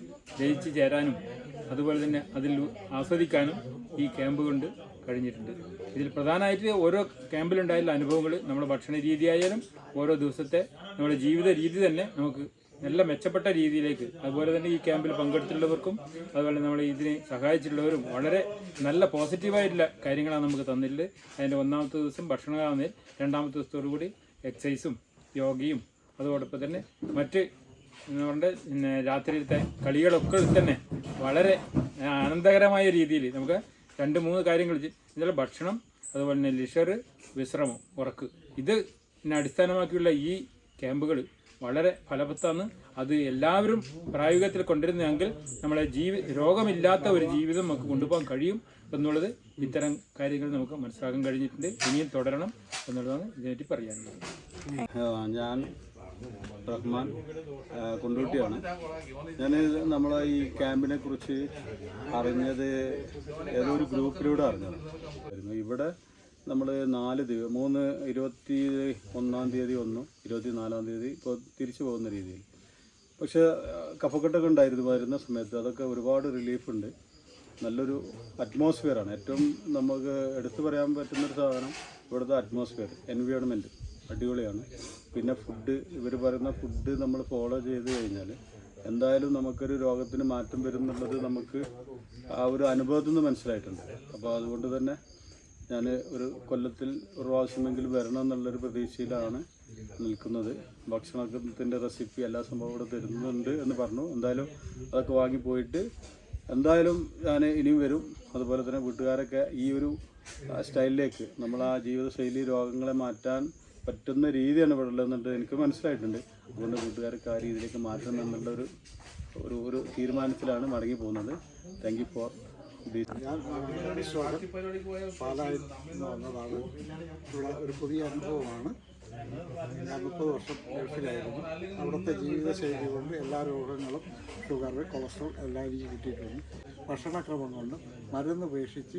ലയിച്ച് ചേരാനും അതുപോലെ തന്നെ അതിൽ ആസ്വദിക്കാനും ഈ ക്യാമ്പ് കൊണ്ട് കഴിഞ്ഞിട്ടുണ്ട്. ഇതിൽ പ്രധാനമായിട്ട് ഓരോ ക്യാമ്പിലുണ്ടായുള്ള അനുഭവങ്ങൾ നമ്മുടെ ഭക്ഷണ രീതിയായാലും ഓരോ ദിവസത്തെ നമ്മുടെ ജീവിത രീതി തന്നെ നമുക്ക് നല്ല മെച്ചപ്പെട്ട രീതിയിലേക്ക്, അതുപോലെ തന്നെ ഈ ക്യാമ്പിൽ പങ്കെടുത്തിട്ടുള്ളവർക്കും അതുപോലെ നമ്മൾ ഇതിനെ സഹായിച്ചിട്ടുള്ളവരും വളരെ നല്ല പോസിറ്റീവായിട്ടുള്ള കാര്യങ്ങളാണ് നമുക്ക് തന്നിട്ടുള്ളത്. അതിൻ്റെ 1ാമത്തെ ദിവസം ഭക്ഷണമാണ്, 2ാമത്തെ ദിവസത്തോടു കൂടി എക്സസൈസും യോഗയും അതോടൊപ്പം തന്നെ മറ്റ് നമ്മുടെ പിന്നെ രാത്രിയിലത്തെ കളികളൊക്കെ തന്നെ വളരെ ആനന്ദകരമായ രീതിയിൽ നമുക്ക് 2-3 കാര്യങ്ങൾ ഇതിലെ ഭക്ഷണം, അതുപോലെ തന്നെ ലിഷർ, വിശ്രമം, ഉറക്ക്, ഇതിനെ അടിസ്ഥാനമാക്കിയുള്ള ഈ ക്യാമ്പുകൾ വളരെ ഫലവത്താണ്. അത് എല്ലാവരും പ്രായോഗികത്തിൽ കൊണ്ടുവരുന്നതെങ്കിൽ നമ്മളെ രോഗമില്ലാത്ത ഒരു ജീവിതം നമുക്ക് കൊണ്ടുപോകാൻ കഴിയും എന്നുള്ളത് ഇത്തരം കാര്യങ്ങൾ നമുക്ക് മനസ്സിലാക്കാൻ കഴിഞ്ഞിട്ടുണ്ട്. ഇനിയും തുടരണം എന്നുള്ളതാണ് ഇതിനെപ്പറ്റി പറയാനുള്ളത്. ഞാൻ റഹ്മാൻ കൊണ്ടോട്ടിയാണ്. ഞാൻ നമ്മളെ ഈ ക്യാമ്പിനെ കുറിച്ച് അറിഞ്ഞത് ഏതോ ഒരു ഗ്രൂപ്പിലൂടെ അറിഞ്ഞതായിരുന്നു. ഇവിടെ നമ്മൾ 4 ദിവസം 21-ാം തീയതി 24-ാം തീയതി ഇപ്പോൾ തിരിച്ചു പോകുന്ന രീതിയിൽ. പക്ഷേ കഫക്കെട്ടൊക്കെ ഉണ്ടായിരുന്നു വരുന്ന സമയത്ത്. അതൊക്കെ ഒരുപാട് റിലീഫുണ്ട്. നല്ലൊരു അറ്റ്മോസ്ഫിയറാണ്. ഏറ്റവും നമുക്ക് എടുത്തു പറയാൻ പറ്റുന്നൊരു സാധനം ഇവിടുത്തെ അറ്റ്മോസ്ഫിയർ, എൻവയോൺമെൻറ്റ് അടിപൊളിയാണ്. പിന്നെ ഫുഡ്, ഇവർ പറയുന്ന ഫുഡ് നമ്മൾ ഫോളോ ചെയ്ത് കഴിഞ്ഞാൽ എന്തായാലും നമുക്കൊരു രോഗത്തിന് മാറ്റം വരും എന്നുള്ളത് നമുക്ക് ആ ഒരു അനുഭവത്തിൽ നിന്ന് മനസ്സിലായിട്ടുണ്ട്. അപ്പോൾ അതുകൊണ്ട് തന്നെ ഞാൻ ഒരു കൊല്ലത്തിൽ ഒരു പ്രാവശ്യമെങ്കിലും വരണം എന്നുള്ളൊരു പ്രതീക്ഷയിലാണ് നിൽക്കുന്നത്. ഭക്ഷണത്തിൻ്റെ റെസിപ്പി എല്ലാ സംഭവം ഇവിടെ തരുന്നുണ്ട് എന്ന് പറഞ്ഞു. എന്തായാലും അതൊക്കെ വാങ്ങിപ്പോയിട്ട് എന്തായാലും ഞാൻ ഇനിയും വരും. അതുപോലെ തന്നെ വീട്ടുകാരൊക്കെ ഈ ഒരു സ്റ്റൈലിലേക്ക്, നമ്മൾ ആ ജീവിതശൈലി രോഗങ്ങളെ മാറ്റാൻ പറ്റുന്ന രീതിയാണ് ഇവിടെ ഉള്ളതെന്നുണ്ട് എനിക്ക് മനസ്സിലായിട്ടുണ്ട്. അതുകൊണ്ട് വീട്ടുകാർക്ക് ആ രീതിയിലേക്ക് മാറ്റണം എന്നുള്ള ഒരു തീരുമാനത്തിലാണ് മടങ്ങി പോകുന്നത്. താങ്ക് യു ഫോർ ഞാൻ പാലായിൽ നിന്ന് വന്നതാണ്. ഇവിടെ ഒരു പുതിയ അനുഭവമാണ്. ഞാൻ 30 വർഷം ഗൾഫിലായിരുന്നു. അവിടുത്തെ ജീവിതശൈലി കൊണ്ട് എല്ലാ രോഗങ്ങളും, ഷുഗർ, കൊളസ്ട്രോൾ എല്ലാം എനിക്ക് കിട്ടിയിട്ടുണ്ട്. ഭക്ഷണക്രമം കൊണ്ട് മരുന്ന് ഉപേക്ഷിച്ച്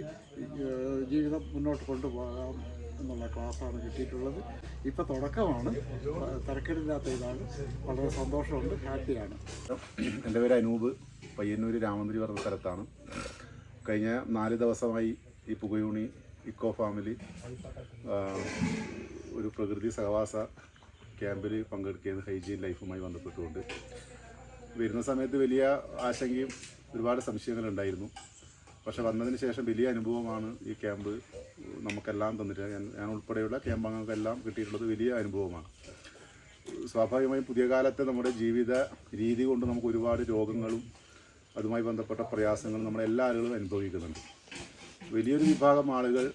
ജീവിതം മുന്നോട്ട് കൊണ്ടുപോകാം എന്നുള്ള ക്ലാസ്സാണ് കിട്ടിയിട്ടുള്ളത്. ഇപ്പോൾ തുടക്കമാണ്, തിരക്കിടില്ലാത്ത ഇതാണ്. വളരെ സന്തോഷമുണ്ട്, ഹാപ്പിയാണ്. എൻ്റെ പേര് അനൂപ്, പയ്യന്നൂർ രാമന്തിരി പറഞ്ഞ സ്ഥലത്താണ്. കഴിഞ്ഞ 4 ദിവസമായി ഈ പുകയൂണി ഇക്കോ ഫാമിലി ഒരു പ്രകൃതി സഹവാസ ക്യാമ്പിൽ പങ്കെടുക്കുകയാണ് ഹൈജീൻ ലൈഫുമായി ബന്ധപ്പെട്ടുകൊണ്ട്. വരുന്ന സമയത്ത് വലിയ ആശങ്കയും ഒരുപാട് സംശയങ്ങളുണ്ടായിരുന്നു. പക്ഷെ വന്നതിന് ശേഷം വലിയ അനുഭവമാണ് ഈ ക്യാമ്പ് നമുക്കെല്ലാം തന്നിട്ട്, ഞാൻ ഉൾപ്പെടെയുള്ള ക്യാമ്പ് അംഗങ്ങൾക്കെല്ലാം കിട്ടിയിട്ടുള്ളത് വലിയ അനുഭവമാണ്. സ്വാഭാവികമായും പുതിയ കാലത്തെ നമ്മുടെ ജീവിത രീതി കൊണ്ട് നമുക്ക് ഒരുപാട് രോഗങ്ങളും അതുമായി ബന്ധപ്പെട്ട പ്രയാസങ്ങളും നമ്മളെല്ലാ ആളുകളും അനുഭവിക്കുന്നുണ്ട്. വലിയൊരു വിഭാഗം ആളുകൾ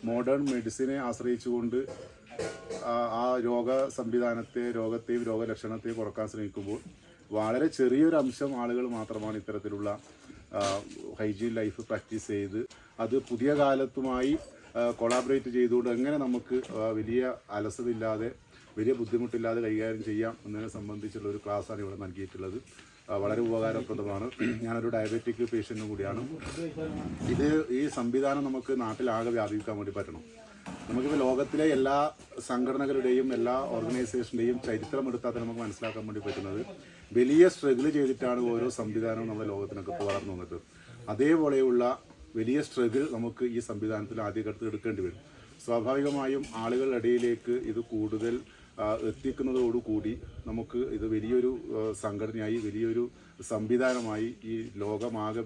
മോഡേൺ മെഡിസിനെ ആശ്രയിച്ചുകൊണ്ട് ആ രോഗ സംവിധാനത്തെ, രോഗത്തെയും രോഗലക്ഷണത്തെയും കുറക്കാൻ ശ്രമിക്കുമ്പോൾ വളരെ ചെറിയൊരു അംശം ആളുകൾ മാത്രമാണ് ഇത്തരത്തിലുള്ള ഹൈജീൻ ലൈഫ് പ്രാക്ടീസ് ചെയ്ത് അത് പുതിയ കാലത്തുമായി കൊളാബറേറ്റ് ചെയ്തുകൊണ്ട് എങ്ങനെ നമുക്ക് വലിയ അലസതയില്ലാതെ വലിയ ബുദ്ധിമുട്ടില്ലാതെ കൈകാര്യം ചെയ്യാം എന്നതിനെ സംബന്ധിച്ചുള്ള ഒരു ക്ലാസ്സാണ് ഇവിടെ നൽകിയിട്ടുള്ളത്. വളരെ ഉപകാരപ്രദമാണ്. ഞാനൊരു ഡയബറ്റിക് പേഷ്യൻറ്റും കൂടിയാണ്. ഈ സംവിധാനം നമുക്ക് നാട്ടിലാകെ വ്യാപിക്കാൻ വേണ്ടി പറ്റണം. നമുക്കിപ്പോൾ ലോകത്തിലെ എല്ലാ സംഘടനകളുടെയും എല്ലാ ഓർഗനൈസേഷൻ്റെയും ചരിത്രം എടുത്താൽ നമുക്ക് മനസ്സിലാക്കാൻ വേണ്ടി പറ്റുന്നത് വലിയ സ്ട്രഗിൾ ചെയ്തിട്ടാണ് ഓരോ സംവിധാനവും നമ്മുടെ ലോകത്തിനൊക്കെ വളർന്നു വന്നിട്ട്. അതേപോലെയുള്ള വലിയ സ്ട്രഗിൾ നമുക്ക് ഈ സംവിധാനത്തിൽ ആദ്യഘട്ടത്തിൽ എടുക്കേണ്ടി വരും. സ്വാഭാവികമായും ആളുകളുടെ ഇടയിലേക്ക് ഇത് കൂടുതൽ എത്തിക്കുന്നതോടുകൂടി നമുക്ക് ഇത് വലിയൊരു സംഘടനയായി വലിയൊരു സംവിധാനമായി ഈ ലോകമാകെ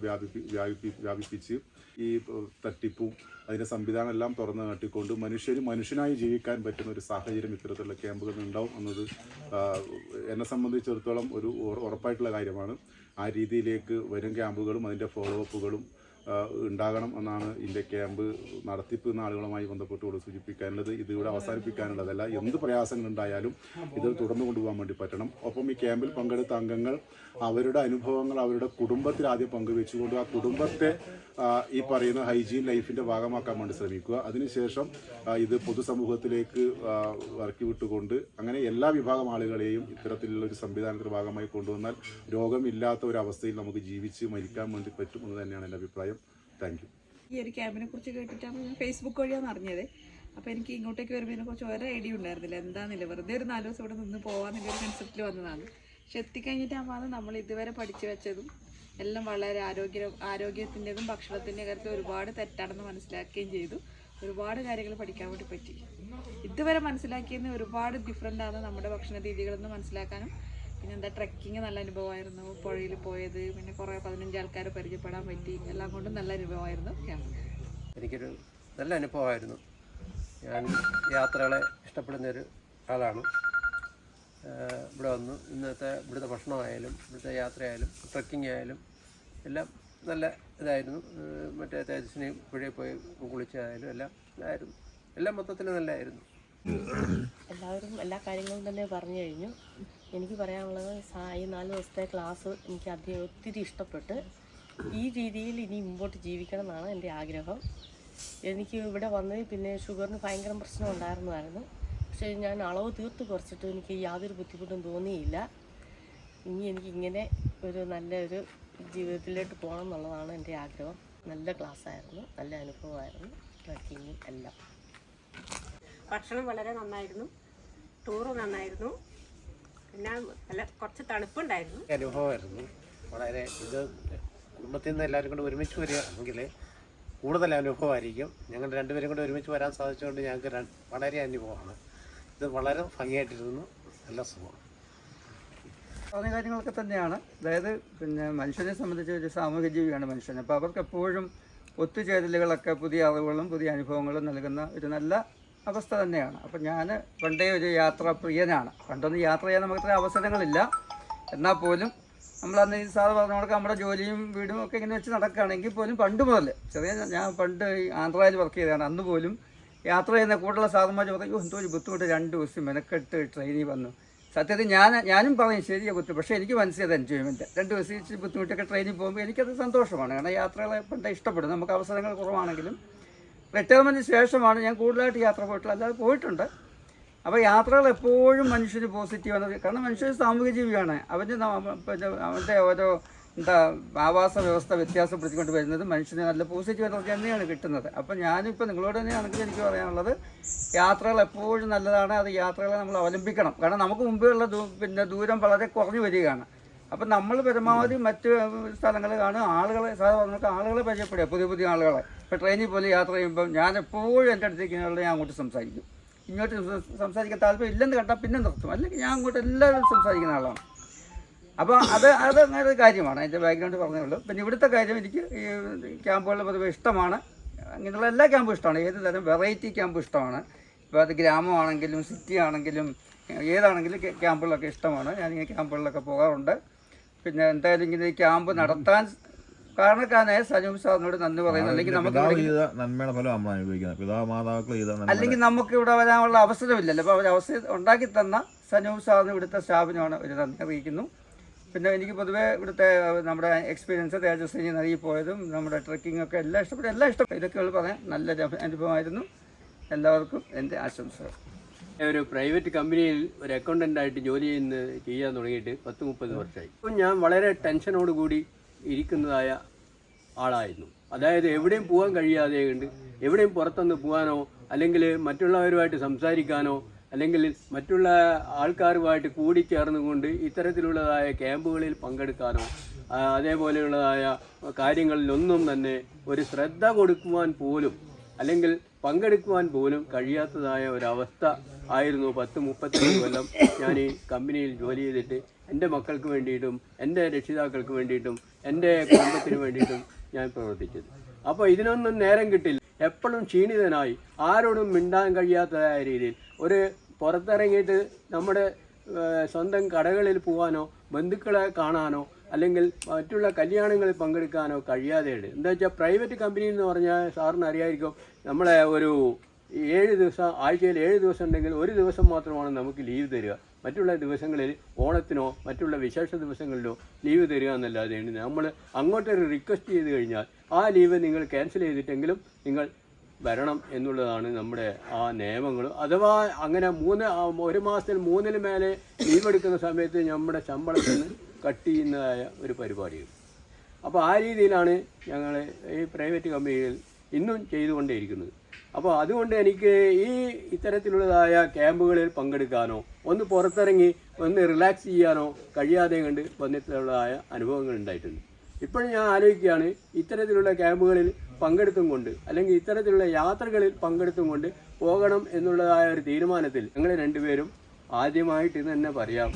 വ്യാപിപ്പിച്ച് ഈ തട്ടിപ്പും അതിൻ്റെ സംവിധാനം എല്ലാം തുറന്നു കാട്ടിക്കൊണ്ട് മനുഷ്യനായി ജീവിക്കാൻ പറ്റുന്ന ഒരു സാഹചര്യം ഇത്തരത്തിലുള്ള ക്യാമ്പുകളിൽ ഉണ്ടാവും എന്നത് എന്നെ സംബന്ധിച്ചിടത്തോളം ഒരു ഉറപ്പായിട്ടുള്ള കാര്യമാണ്. ആ രീതിയിലേക്ക് വരും ക്യാമ്പുകളും അതിൻ്റെ ഫോളോ അപ്പുകളും ഉണ്ടാകണം എന്നാണ് ഇതിൻ്റെ ക്യാമ്പ് നടത്തിപ്പുന്ന ആളുകളുമായി ബന്ധപ്പെട്ടുകൊണ്ട് സൂചിപ്പിക്കാനുള്ളത്. ഇതിവിടെ അവസാനിപ്പിക്കാനുള്ളതല്ല. എന്ത് പ്രയാസങ്ങളുണ്ടായാലും ഇത് തുടർന്നു കൊണ്ടുപോകാൻ വേണ്ടി പറ്റണം. ഒപ്പം ഈ ക്യാമ്പിൽ പങ്കെടുത്ത അംഗങ്ങൾ അവരുടെ അനുഭവങ്ങൾ അവരുടെ കുടുംബത്തിൽ ആദ്യം പങ്കുവെച്ചുകൊണ്ട് ആ കുടുംബത്തെ ഈ പറയുന്ന ഹൈജീൻ ലൈഫിൻ്റെ ഭാഗമാക്കാൻ വേണ്ടി ശ്രമിക്കുക. അതിനുശേഷം ഇത് പൊതുസമൂഹത്തിലേക്ക് ഇറക്കി വിട്ടുകൊണ്ട് അങ്ങനെ എല്ലാ വിഭാഗം ആളുകളെയും ഇത്തരത്തിലുള്ള ഒരു സംവിധാനത്തിൻ്റെ ഭാഗമായി കൊണ്ടുവന്നാൽ രോഗമില്ലാത്ത ഒരവസ്ഥയിൽ നമുക്ക് ജീവിച്ച് മരിക്കാൻ വേണ്ടി പറ്റും എന്ന് തന്നെയാണ് എൻ്റെ അഭിപ്രായം. Thank you. ഈ ഒരു ക്യാമ്പിനെ കുറിച്ച് കേട്ടിട്ടാണ് ഞാൻ ഫേസ്ബുക്ക് വഴിയാണ് അറിഞ്ഞത്. അപ്പോൾ എനിക്ക് ഇങ്ങോട്ടേക്ക് വരുമ്പോൾ ഇതിനെക്കുറിച്ച് ഒരു ഐഡിയ ഉണ്ടായിരുന്നില്ല. എന്താണെന്നില്ല, വെറുതെ ഒരു 4 ദിവസം ഇവിടെ നിന്ന് പോകാമെന്നുള്ള ഒരു കൺസെപ്റ്റിൽ വന്നതാണ്. പക്ഷെ എത്തിക്കഴിഞ്ഞിട്ടാകുമ്പോൾ നമ്മൾ ഇതുവരെ പഠിച്ചു വെച്ചതും എല്ലാം വളരെ ആരോഗ്യത്തിൻ്റെതും ഭക്ഷണത്തിൻ്റെ കാര്യത്തിൽ ഒരുപാട് തെറ്റാണെന്ന് മനസ്സിലാക്കുകയും ചെയ്തു. ഒരുപാട് കാര്യങ്ങൾ പഠിക്കാൻ വേണ്ടി പറ്റി. ഇതുവരെ മനസ്സിലാക്കിയതിന് ഒരുപാട് ഡിഫറെൻ്റ് ആണ് നമ്മുടെ ഭക്ഷണ രീതികളെന്ന് മനസ്സിലാക്കാനും. പിന്നെ എന്താ, ട്രക്കിങ് നല്ല അനുഭവമായിരുന്നു. പുഴയിൽ പോയത്, പിന്നെ കുറേ 15 ആൾക്കാരെ പരിചയപ്പെടാൻ പറ്റി. എല്ലാം കൊണ്ടും നല്ല അനുഭവമായിരുന്നു ക്യാമ്പ്. എനിക്കൊരു നല്ല അനുഭവമായിരുന്നു. ഞാൻ യാത്രകളെ ഇഷ്ടപ്പെടുന്നൊരു ആളാണ്. ഇവിടെ വന്നു ഇവിടുത്തെ ഭക്ഷണമായാലും ഇവിടുത്തെ യാത്രയായാലും ട്രക്കിംഗ് ആയാലും എല്ലാം നല്ല ഇതായിരുന്നു. മറ്റേ തേജസ്സിന് പുഴയിൽ പോയി കുളിച്ചായാലും എല്ലാം ഇതായിരുന്നു. എല്ലാം മൊത്തത്തിൽ നല്ലതായിരുന്നു. എല്ലാവരും എല്ലാ കാര്യങ്ങളും തന്നെ പറഞ്ഞു കഴിഞ്ഞു. എനിക്ക് പറയാനുള്ളത് ഈ 4 ദിവസത്തെ ക്ലാസ് എനിക്ക് ഒത്തിരി ഇഷ്ടപ്പെട്ട് ഈ രീതിയിൽ ഇനി മുമ്പോട്ട് ജീവിക്കണം എന്നാണ് എൻ്റെ ആഗ്രഹം. എനിക്ക് ഇവിടെ വന്ന് പിന്നെ ഷുഗറിന് ഭയങ്കര പ്രശ്നം ഉണ്ടായിരുന്നതായിരുന്നു. പക്ഷേ ഞാൻ അളവ് തീർത്ത് കുറച്ചിട്ട് എനിക്ക് യാതൊരു ബുദ്ധിമുട്ടും തോന്നിയില്ല. ഇനി എനിക്കിങ്ങനെ ഒരു നല്ലൊരു ജീവിതത്തിലോട്ട് പോകണം എന്നുള്ളതാണ് എൻ്റെ ആഗ്രഹം. നല്ല ക്ലാസ്സായിരുന്നു, നല്ല അനുഭവമായിരുന്നു, ട്രക്കിങ്ങും എല്ലാം. ഭക്ഷണം വളരെ നന്നായിരുന്നു, ടൂറ് നന്നായിരുന്നു, പിന്നെ കുറച്ച് തണുപ്പുണ്ടായിരുന്നു. അനുഭവമായിരുന്നു വളരെ. ഇത് കുടുംബത്തിൽ നിന്ന് എല്ലാവരും കൂടെ ഒരുമിച്ച് വരികയാണെങ്കിൽ കൂടുതൽ അനുഭവമായിരിക്കും. ഞങ്ങൾ 2 പേരും കൂടെ ഒരുമിച്ച് വരാൻ സാധിച്ചുകൊണ്ട് ഞങ്ങൾക്ക് വളരെ അനുഭവമാണ്. ഇത് വളരെ ഭംഗിയായിട്ടിരുന്നു, നല്ല സുഖം. പറഞ്ഞ കാര്യങ്ങളൊക്കെ തന്നെയാണ്. അതായത് പിന്നെ മനുഷ്യനെ സംബന്ധിച്ച് ഒരു സാമൂഹ്യ ജീവിയാണ് മനുഷ്യൻ. അപ്പോൾ അവർക്ക് എപ്പോഴും ഒത്തുചേരലുകളൊക്കെ പുതിയ അറിവുകളും പുതിയ അനുഭവങ്ങളും നൽകുന്ന ഒരു നല്ല അവസ്ഥ തന്നെയാണ്. അപ്പം ഞാൻ പണ്ടേ ഒരു യാത്രാ പ്രിയനാണ്. പണ്ടൊന്നും യാത്ര ചെയ്യാൻ നമുക്കത്ര അവസരങ്ങളില്ല. എന്നാൽ പോലും നമ്മളന്ന് ഈ സാറ് പറഞ്ഞ കണക്ക് നമ്മുടെ ജോലിയും വീടും ഒക്കെ ഇങ്ങനെ വെച്ച് നടക്കുകയാണെങ്കിൽ പോലും പണ്ട് മുതൽ ഞാൻ പണ്ട് ഈ ആന്ധ്രയിൽ വർക്ക് ചെയ്തതാണ്. അന്ന് പോലും യാത്ര ചെയ്യുന്ന കൂടുതലുള്ള സാധനന്മാർ പറയും, എന്തോ ഒരു ബുദ്ധിമുട്ട് 2 ദിവസം മെനക്കെട്ട് ട്രെയിനിൽ വന്നു. സത്യത്തിൽ ഞാനും പറയും ശരിയാണ് ബുദ്ധിമുട്ട്. പക്ഷേ എനിക്ക് മനസ്സിലായത് എൻജോയ്മെൻറ്റ്. 2 ദിവസം ഇച്ചിരി ബുദ്ധിമുട്ടൊക്കെ ട്രെയിനിൽ പോകുമ്പോൾ എനിക്കത് സന്തോഷമാണ്. കാരണം യാത്രകളെ പണ്ടേ ഇഷ്ടപ്പെടും. നമുക്ക് അവസരങ്ങൾ കുറവാണെങ്കിലും റിട്ടയർമെൻറ്റിന് ശേഷമാണ് ഞാൻ കൂടുതലായിട്ട് യാത്ര പോയിട്ടുള്ളത്. അല്ലാതെ പോയിട്ടുണ്ട്. അപ്പോൾ യാത്രകൾ എപ്പോഴും മനുഷ്യന് പോസിറ്റീവാണ്. കാരണം മനുഷ്യർ സാമൂഹിക ജീവിയാണ്. അവൻ്റെ ഓരോ ആവാസ വ്യവസ്ഥ വ്യത്യാസപ്പെടുത്തിക്കൊണ്ട് വരുന്നത് മനുഷ്യന് നല്ല പോസിറ്റീവ് എനർജി തന്നെയാണ് കിട്ടുന്നത്. അപ്പോൾ ഞാനിപ്പോൾ നിങ്ങളോട് തന്നെയാണെങ്കിൽ എനിക്ക് പറയാനുള്ളത്, യാത്രകൾ എപ്പോഴും നല്ലതാണ്. അത് യാത്രകളെ നമ്മൾ അവലംബിക്കണം. കാരണം നമുക്ക് മുമ്പേയുള്ള ദൂരം വളരെ കുറഞ്ഞു വരികയാണ്. അപ്പം നമ്മൾ പരമാവധി മറ്റ് സ്ഥലങ്ങൾ കാണുക, ആളുകളെ പരിചയപ്പെടുക, പുതിയ ആളുകളെ. ഇപ്പോൾ ട്രെയിനിൽ പോലെ യാത്ര ചെയ്യുമ്പം ഞാൻ എപ്പോഴും എൻ്റെ അടുത്തേക്ക് ഞാൻ അങ്ങോട്ട് സംസാരിക്കും. ഇങ്ങോട്ട് സംസാരിക്കാൻ താല്പര്യം ഇല്ലെന്ന് കണ്ടാൽ പിന്നെ നിർത്തും. അല്ലെങ്കിൽ ഞാൻ അങ്ങോട്ട് എല്ലാവരും സംസാരിക്കുന്ന ആളാണ്. അപ്പോൾ അത് അങ്ങനെ ഒരു കാര്യമാണ്. അതിൻ്റെ ബാക്ക്ഗ്രൗണ്ട് പറഞ്ഞേ ഉള്ളൂ. പിന്നെ ഇവിടുത്തെ കാര്യം എനിക്ക് ഈ ക്യാമ്പുകളിൽ പൊതുവെ ഇഷ്ടമാണ്. അങ്ങനെയുള്ള എല്ലാ ക്യാമ്പും ഇഷ്ടമാണ്. ഏത് തരം വെറൈറ്റി ക്യാമ്പും ഇഷ്ടമാണ്. ഇപ്പോൾ അത് ഗ്രാമമാണെങ്കിലും സിറ്റി ആണെങ്കിലും ഏതാണെങ്കിലും ക്യാമ്പുകളൊക്കെ ഇഷ്ടമാണ്. ഞാനിങ്ങനെ ക്യാമ്പുകളിലൊക്കെ പോകാറുണ്ട്. പിന്നെ എന്തായാലും ഇങ്ങനെ ഈ ക്യാമ്പ് നടത്താൻ കാരണക്കാരനായ സനൂപ് സാറിനോട് നന്ദി പറയുന്നു. അല്ലെങ്കിൽ നമുക്ക് ഇവിടെ വരാനുള്ള അവസരമില്ലല്ലോ. അപ്പോൾ അവർ അവസരം ഉണ്ടാക്കി തന്ന സനൂപ് സാറിന് ഇവിടുത്തെ സ്റ്റാഫിനാണ് ഒരു നന്ദി അറിയിക്കുന്നു. പിന്നെ എനിക്ക് പൊതുവേ ഇവിടുത്തെ നമ്മുടെ എക്സ്പീരിയൻസ് തേജസ്വിനി നദിയിൽ പോയതും നമ്മുടെ ട്രക്കിങ്ങൊക്കെ എല്ലാം ഇഷ്ടപ്പെട്ടു. ഇതൊക്കെ പറയാൻ നല്ലൊരു അനുഭവമായിരുന്നു. എല്ലാവർക്കും എൻ്റെ ആശംസകൾ. ഒരു പ്രൈവറ്റ് കമ്പനിയിൽ ഒരു അക്കൗണ്ടൻ്റായിട്ട് ജോലി ചെയ്യാൻ തുടങ്ങിയിട്ട് 10-30 വർഷമായി. അപ്പം ഞാൻ വളരെ ടെൻഷനോട് കൂടി ഇരിക്കുന്നതായ ആളായിരുന്നു. അതായത് എവിടെയും പോകാൻ കഴിയാതെ ഉണ്ട്, എവിടെയും പുറത്തൊന്ന് പോകാനോ അല്ലെങ്കിൽ മറ്റുള്ളവരുമായിട്ട് സംസാരിക്കാനോ അല്ലെങ്കിൽ മറ്റുള്ള ആൾക്കാരുമായിട്ട് കൂടിച്ചേർന്നുകൊണ്ട് ഇത്തരത്തിലുള്ളതായ ക്യാമ്പുകളിൽ പങ്കെടുക്കാനോ അതേപോലെയുള്ളതായ കാര്യങ്ങളിലൊന്നും തന്നെ ഒരു ശ്രദ്ധ കൊടുക്കുവാൻ പോലും അല്ലെങ്കിൽ പങ്കെടുക്കുവാൻ പോലും കഴിയാത്തതായ ഒരവസ്ഥ ആയിരുന്നു 10-35 കൊല്ലം ഞാൻ ഈ കമ്പനിയിൽ ജോലി ചെയ്തിട്ട് എൻ്റെ മക്കൾക്ക് വേണ്ടിയിട്ടും എൻ്റെ രക്ഷിതാക്കൾക്ക് വേണ്ടിയിട്ടും എൻ്റെ കുടുംബത്തിന് വേണ്ടിയിട്ടും ഞാൻ പ്രവർത്തിച്ചത്. അപ്പോൾ ഇതിനൊന്നും നേരം കിട്ടില്ല. എപ്പോഴും ക്ഷീണിതനായി ആരോടും മിണ്ടാൻ കഴിയാത്തതായ രീതിയിൽ ഒരു പുറത്തിറങ്ങിയിട്ട് നമ്മുടെ സ്വന്തം കടകളിൽ പോകാനോ ബന്ധുക്കളെ കാണാനോ അല്ലെങ്കിൽ മറ്റുള്ള കല്യാണങ്ങളിൽ പങ്കെടുക്കാനോ കഴിയാതെയുണ്ട്. എന്താ വെച്ചാൽ പ്രൈവറ്റ് കമ്പനി എന്ന് പറഞ്ഞാൽ സാറിന് അറിയായിരിക്കും, നമ്മളെ ഒരു 7 ദിവസം ആഴ്ചയിൽ 7 ദിവസം ഉണ്ടെങ്കിൽ ഒരു ദിവസം മാത്രമാണ് നമുക്ക് ലീവ് തരിക. മറ്റുള്ള ദിവസങ്ങളിൽ ഓണത്തിനോ മറ്റുള്ള വിശേഷ ദിവസങ്ങളിലോ ലീവ് തരിക എന്നല്ലാതെ നമ്മൾ അങ്ങോട്ടൊരു റിക്വസ്റ്റ് ചെയ്ത് കഴിഞ്ഞാൽ ആ ലീവ് നിങ്ങൾ ക്യാൻസൽ ചെയ്തിട്ടെങ്കിലും നിങ്ങൾ വരണം എന്നുള്ളതാണ് നമ്മുടെ ആ നിയമങ്ങളും. അഥവാ അങ്ങനെ 1 മാസത്തിൽ 3-ന് മേലെ ലീവ് എടുക്കുന്ന സമയത്ത് നമ്മുടെ ശമ്പളത്തിൽ നിന്ന് കട്ട് ചെയ്യുന്നതായ ഒരു പരിപാടിയാണ്. അപ്പോൾ ആ രീതിയിലാണ് ഞങ്ങൾ ഈ പ്രൈവറ്റ് കമ്പനിയിൽ ഇന്നും ചെയ്തുകൊണ്ടേയിരിക്കുന്നത്. അപ്പോൾ അതുകൊണ്ട് എനിക്ക് ഈ ഇത്തരത്തിലുള്ളതായ ക്യാമ്പുകളിൽ പങ്കെടുക്കാനോ ഒന്ന് പുറത്തിറങ്ങി ഒന്ന് റിലാക്സ് ചെയ്യാനോ കഴിയാതെ കണ്ട് വന്നിട്ടുള്ളതായ അനുഭവങ്ങൾ ഉണ്ടായിട്ടുണ്ട്. ഇപ്പോഴും ഞാൻ ആലോചിക്കുകയാണ്, ഇത്തരത്തിലുള്ള ക്യാമ്പുകളിൽ പങ്കെടുത്തും കൊണ്ട് അല്ലെങ്കിൽ ഇത്തരത്തിലുള്ള യാത്രകളിൽ പങ്കെടുത്തും കൊണ്ട് പോകണം എന്നുള്ളതായ ഒരു തീരുമാനത്തിൽ ഞങ്ങൾ രണ്ടുപേരും ആദ്യമായിട്ട് ഇന്ന് തന്നെ പറയാം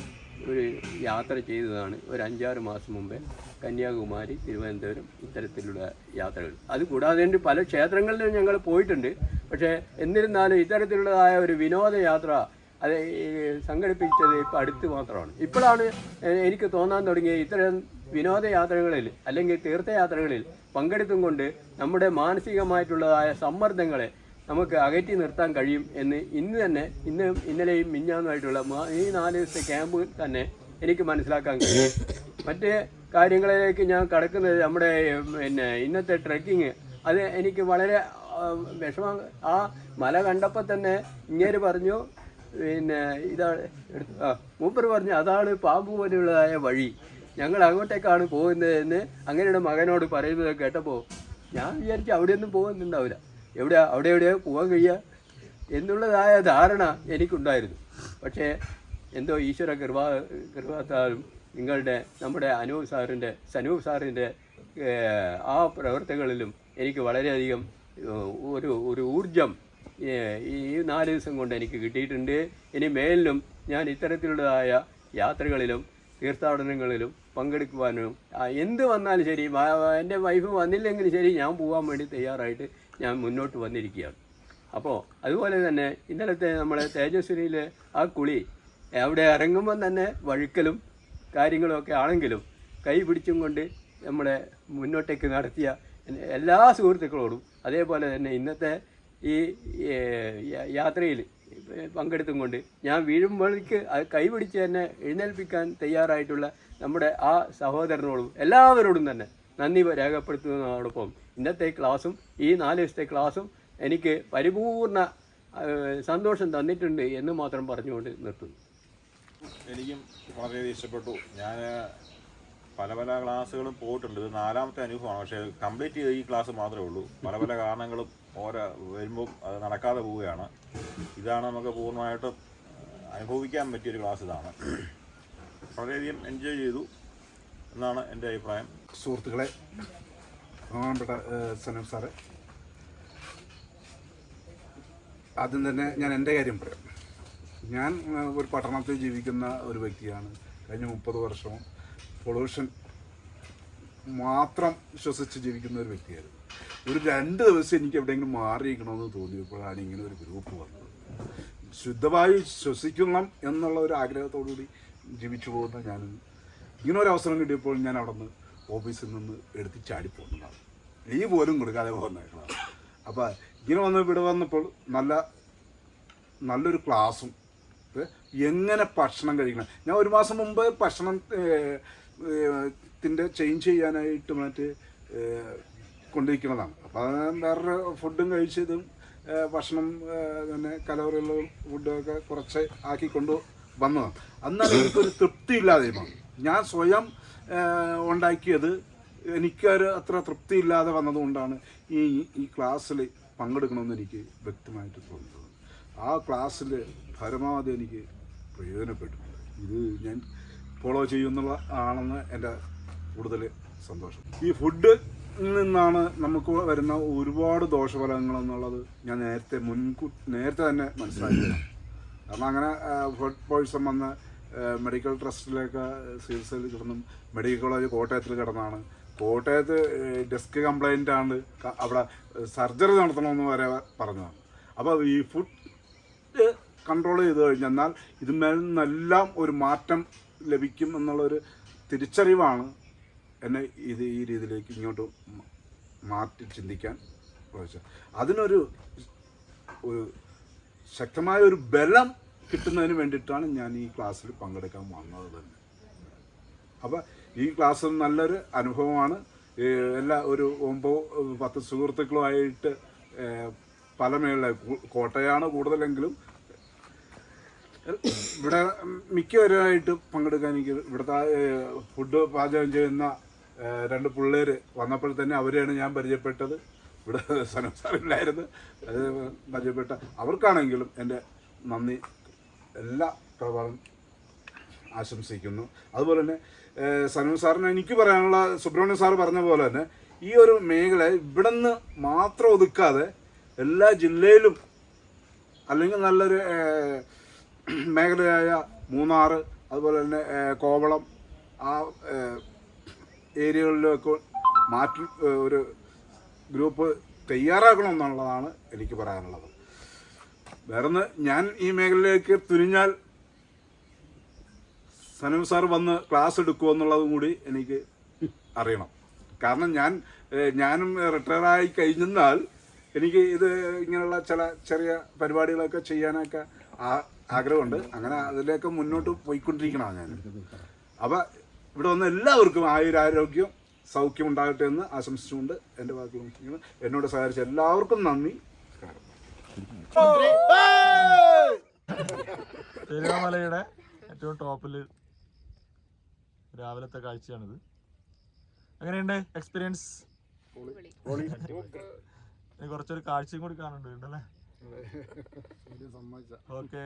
ഒരു യാത്ര ചെയ്തതാണ്. ഒരു 5-6 മാസം മുമ്പേ കന്യാകുമാരി, തിരുവനന്തപുരം ഇത്തരത്തിലുള്ള യാത്രകൾ. അതുകൂടാതെ പല ക്ഷേത്രങ്ങളിലും ഞങ്ങൾ പോയിട്ടുണ്ട്. പക്ഷേ എന്നിരുന്നാലും ഇത്തരത്തിലുള്ളതായ ഒരു വിനോദയാത്ര അത് സംഘടിപ്പിച്ചത് ഇപ്പോൾ അടുത്ത് മാത്രമാണ്. ഇപ്പോഴാണ് എനിക്ക് തോന്നാൻ തുടങ്ങിയ ഇത്തരം വിനോദയാത്രകളിൽ അല്ലെങ്കിൽ തീർത്ഥയാത്രകളിൽ പങ്കെടുത്തും കൊണ്ട് നമ്മുടെ മാനസികമായിട്ടുള്ളതായ സമ്മർദ്ദങ്ങളെ നമുക്ക് അകറ്റി നിർത്താൻ കഴിയും എന്ന് ഇന്നലെയും മിഞ്ഞാന്നുമായിട്ടുള്ള ഈ 4 ദിവസത്തെ ക്യാമ്പ് തന്നെ എനിക്ക് മനസ്സിലാക്കാൻ കഴിയും. മറ്റ് കാര്യങ്ങളിലേക്ക് ഞാൻ കടക്കുന്നത് നമ്മുടെ ഇന്നത്തെ ട്രെക്കിങ്, അത് എനിക്ക് വളരെ വിഷമം. ആ മല കണ്ടപ്പോൾ തന്നെ ഇങ്ങേര് പറഞ്ഞു, മൂപ്പർ പറഞ്ഞു അതാണ് പാമ്പ് പോലെയുള്ളതായ വഴി, ഞങ്ങൾ അങ്ങോട്ടേക്കാണ് പോകുന്നതെന്ന് അങ്ങനെയുടെ മകനോട് പറയുന്നത് കേട്ടപ്പോൾ ഞാൻ വിചാരിച്ചു അവിടെയൊന്നും പോകുന്നുണ്ടാവില്ല, എവിടെയോ പോകാൻ കഴിയുക എന്നുള്ളതായ ധാരണ എനിക്കുണ്ടായിരുന്നു. പക്ഷേ എന്തോ ഈശ്വര കൃപാത്താലും നമ്മുടെ സനൂപ് സാറിൻ്റെ ആ പ്രവർത്തനങ്ങളിലും എനിക്ക് വളരെയധികം ഒരു ഊർജം ഈ 4 ദിവസം കൊണ്ട് എനിക്ക് കിട്ടിയിട്ടുണ്ട്. ഇനി മേലിലും ഞാൻ ഇത്തരത്തിലുള്ളതായ യാത്രകളിലും തീർത്ഥാടനങ്ങളിലും പങ്കെടുക്കുവാനും എന്ത് വന്നാലും ശരി, എൻ്റെ വൈഫ് വന്നില്ലെങ്കിലും ശരി, ഞാൻ പോകാൻ വേണ്ടി തയ്യാറായിട്ട് ഞാൻ മുന്നോട്ട് വന്നിരിക്കുകയാണ്. അപ്പോൾ അതുപോലെ തന്നെ ഇന്നലത്തെ നമ്മുടെ തേജസ്വിനിയിലെ ആ കുളി, അവിടെ ഇറങ്ങുമ്പം തന്നെ വഴുക്കലും കാര്യങ്ങളുമൊക്കെ ആണെങ്കിലും കൈ പിടിച്ചും കൊണ്ട് നമ്മളെ മുന്നോട്ടേക്ക് നടത്തിയ എല്ലാ സുഹൃത്തുക്കളോടും അതേപോലെ തന്നെ ഇന്നത്തെ ഈ യാത്രയിൽ പങ്കെടുത്തും കൊണ്ട് ഞാൻ വീഴുമ്പോഴേക്ക് അത് കൈപിടിച്ച് തന്നെ എഴുന്നേൽപ്പിക്കാൻ തയ്യാറായിട്ടുള്ള നമ്മുടെ ആ സഹോദരനോടും എല്ലാവരോടും തന്നെ നന്ദി രേഖപ്പെടുത്തുന്നതോടൊപ്പം ഇന്നത്തെ ക്ലാസ്സും ഈ 4 ദിവസത്തെ ക്ലാസ്സും എനിക്ക് പരിപൂർണ സന്തോഷം തന്നിട്ടുണ്ട് എന്ന് മാത്രം പറഞ്ഞുകൊണ്ട് നിർത്തുന്നു. എനിക്കും വളരെയധികം ഇഷ്ടപ്പെട്ടു. ഞാൻ പല ക്ലാസ്സുകളും പോയിട്ടുണ്ട്. ഇത് 4ാമത്തെ അനുഭവമാണ്. പക്ഷേ കംപ്ലീറ്റ് ചെയ്ത ഈ ക്ലാസ് മാത്രമേ ഉള്ളൂ. പല കാരണങ്ങളും വരുമ്പോൾ അത് നടക്കാതെ പോവുകയാണ്. ഇതാണ് നമുക്ക് പൂർണ്ണമായിട്ടും അനുഭവിക്കാൻ പറ്റിയൊരു ക്ലാസ്. ഇതാണ് വളരെയധികം എൻജോയ് ചെയ്തു എന്നാണ് എൻ്റെ അഭിപ്രായം. സുഹൃത്തുക്കളെ, ബഹുമാനപ്പെട്ട സനൂപ് സാറ്, ആദ്യം തന്നെ ഞാൻ എൻ്റെ കാര്യം പറയാം. ഞാൻ ഒരു പട്ടണത്തിൽ ജീവിക്കുന്ന ഒരു വ്യക്തിയാണ്. കഴിഞ്ഞ 30 വർഷവും പൊള്യൂഷൻ മാത്രം ശ്വസിച്ച് ജീവിക്കുന്ന ഒരു വ്യക്തിയായിരുന്നു. ഒരു 2 ദിവസം എനിക്ക് എവിടെയെങ്കിലും മാറിയിരിക്കണമെന്ന് തോന്നിയപ്പോഴാണ് ഇങ്ങനെ ഒരു ഗ്രൂപ്പ് വന്നത്. ശുദ്ധവായു ശ്വസിക്കണം എന്നുള്ള ഒരു ആഗ്രഹത്തോടുകൂടി ജീവിച്ചു പോകുന്ന ഞാൻ ഇങ്ങനെ ഒരു അവസരം കിട്ടിയപ്പോൾ ഞാൻ അവിടെ നിന്ന് ഓഫീസിൽ നിന്ന് എടുത്ത് ചാടിപ്പോകുന്നതാണ്. ലീവ് പോലും കൊടുക്കാതെ പോകുന്നതാണ്. അപ്പോൾ ഇങ്ങനെ ഇവിടെ വന്നപ്പോൾ നല്ലൊരു ക്ലാസ്സും എങ്ങനെ ഭക്ഷണം കഴിക്കണം. ഞാൻ 1 മാസം മുമ്പ് ഭക്ഷണത്തിൻ്റെ ചേഞ്ച് ചെയ്യാനായിട്ട് കൊണ്ടിരിക്കുന്നതാണ്. അപ്പോൾ വേറൊരു ഫുഡും കഴിച്ചതും ഭക്ഷണം തന്നെ കലോറികളും ഫുഡൊക്കെ കുറച്ച് ആക്കിക്കൊണ്ട് വന്നതാണ്. അന്നാണ് എനിക്കൊരു തൃപ്തിയില്ലാതെ ഞാൻ സ്വയം ഉണ്ടാക്കിയത് എനിക്കൊരു അത്ര തൃപ്തിയില്ലാതെ വന്നതുകൊണ്ടാണ് ഈ ക്ലാസ്സിൽ പങ്കെടുക്കണമെന്ന് എനിക്ക് വ്യക്തമായിട്ട് തോന്നുന്നത്. ആ ക്ലാസ്സിൽ പരമാവധി എനിക്ക് പ്രയോജനപ്പെട്ടു. ഇത് ഞാൻ ഫോളോ ചെയ്യുന്നുള്ള ആണെന്ന് എൻ്റെ കൂടുതൽ സന്തോഷം. ഈ ഫുഡ് നിന്നാണ് നമുക്ക് വരുന്ന ഒരുപാട് ദോഷഫലങ്ങളെന്നുള്ളത് ഞാൻ നേരത്തെ തന്നെ മനസ്സിലാക്കിയതാണ്. കാരണം അങ്ങനെ ഫുഡ് പോയ്സൺ വന്ന് മെഡിക്കൽ ട്രസ്റ്റിലേക്ക് ചികിത്സയിൽ കിടന്നും മെഡിക്കൽ കോളേജ് കോട്ടയത്തിൽ കിടന്നാണ്. കോട്ടയത്ത് ഡെസ്ക് കംപ്ലൈൻ്റ് ആണ്, അവിടെ സർജറി നടത്തണമെന്ന് വരെ പറഞ്ഞതാണ്. അപ്പോൾ ഈ ഫുഡ് കൺട്രോൾ ചെയ്ത് കഴിഞ്ഞാൽ ഇതിന്മേൽ നിന്നെല്ലാം ഒരു മാറ്റം ലഭിക്കും എന്നുള്ളൊരു തിരിച്ചറിവാണ് എന്നെ ഈ രീതിയിലേക്ക് ഇങ്ങോട്ട് മാറ്റി ചിന്തിക്കാൻ പ്രവേശിച്ചത്. അതിനൊരു ശക്തമായ ഒരു ബലം കിട്ടുന്നതിന് വേണ്ടിയിട്ടാണ് ഞാൻ ഈ ക്ലാസ്സിൽ പങ്കെടുക്കാൻ വന്നത് തന്നെ. അപ്പോൾ ഈ ക്ലാസ് നല്ലൊരു അനുഭവമാണ്. എല്ലാ ഒരു 9-10 സുഹൃത്തുക്കളുമായിട്ട് പല കോട്ടയാണ് കൂടുതലെങ്കിലും ഇവിടെ മിക്കവരുമായിട്ട് പങ്കെടുക്കാൻ എനിക്ക് ഇവിടുത്തെ ഫുഡ് പാചകം ചെയ്യുന്ന 2 പിള്ളേർ വന്നപ്പോൾ തന്നെ അവരെയാണ് ഞാൻ പരിചയപ്പെട്ടത്. ഇവിടെ സനസാറില്ലായിരുന്നു, അത് പരിചയപ്പെട്ട അവർക്കാണെങ്കിലും എൻ്റെ നന്ദി എല്ലാ പ്രഭാവം ആശംസിക്കുന്നു. അതുപോലെ തന്നെ സനു സാറിന് എനിക്ക് പറയാനുള്ള, സുബ്രഹ്മണ്യ സാറ് പറഞ്ഞ പോലെ തന്നെ ഈ ഒരു മേഖല ഇവിടെ നിന്ന് മാത്രം ഒതുക്കാതെ എല്ലാ ജില്ലയിലും അല്ലെങ്കിൽ നല്ലൊരു മേഖലയായ മൂന്നാർ, അതുപോലെ തന്നെ കോവളം, ആ ഏരിയകളിലൊക്കെ മാറ്റി ഒരു ഗ്രൂപ്പ് തയ്യാറാക്കണമെന്നുള്ളതാണ് എനിക്ക് പറയാനുള്ളത്. വേറൊന്ന്, ഞാൻ ഈ മേഖലയിലേക്ക് തുനിഞ്ഞാൽ സനു സാർ വന്ന് ക്ലാസ് എടുക്കുമോ എന്നുള്ളതും കൂടി എനിക്ക് അറിയണം. കാരണം ഞാനും റിട്ടയറായി കഴിഞ്ഞാൽ എനിക്ക് ഇത് ഇങ്ങനെയുള്ള ചെറിയ പരിപാടികളൊക്കെ ചെയ്യാനൊക്കെ ആഗ്രഹമുണ്ട്. അങ്ങനെ അതിലേക്ക് മുന്നോട്ട് പോയിക്കൊണ്ടിരിക്കണം ഞാൻ. അപ്പോൾ ഇവിടെ വന്ന എല്ലാവർക്കും ആയുരാരോഗ്യം സൗഖ്യം ഉണ്ടാകട്ടെ എന്ന് ആശംസിച്ചുകൊണ്ട് എൻ്റെ വാക്കുകൾ എന്നോട് സഹകരിച്ച എല്ലാവർക്കും നന്ദി. പെരുവമലയുടെ ഏറ്റവും ടോപ്പിൽ രാവിലത്തെ കാഴ്ചയാണിത്. എങ്ങനെയുണ്ട് എക്സ്പീരിയൻസ്? കുറച്ചൊരു കാഴ്ചയും കൂടി കാണുന്നുണ്ട് അല്ലേ? ഓക്കെ.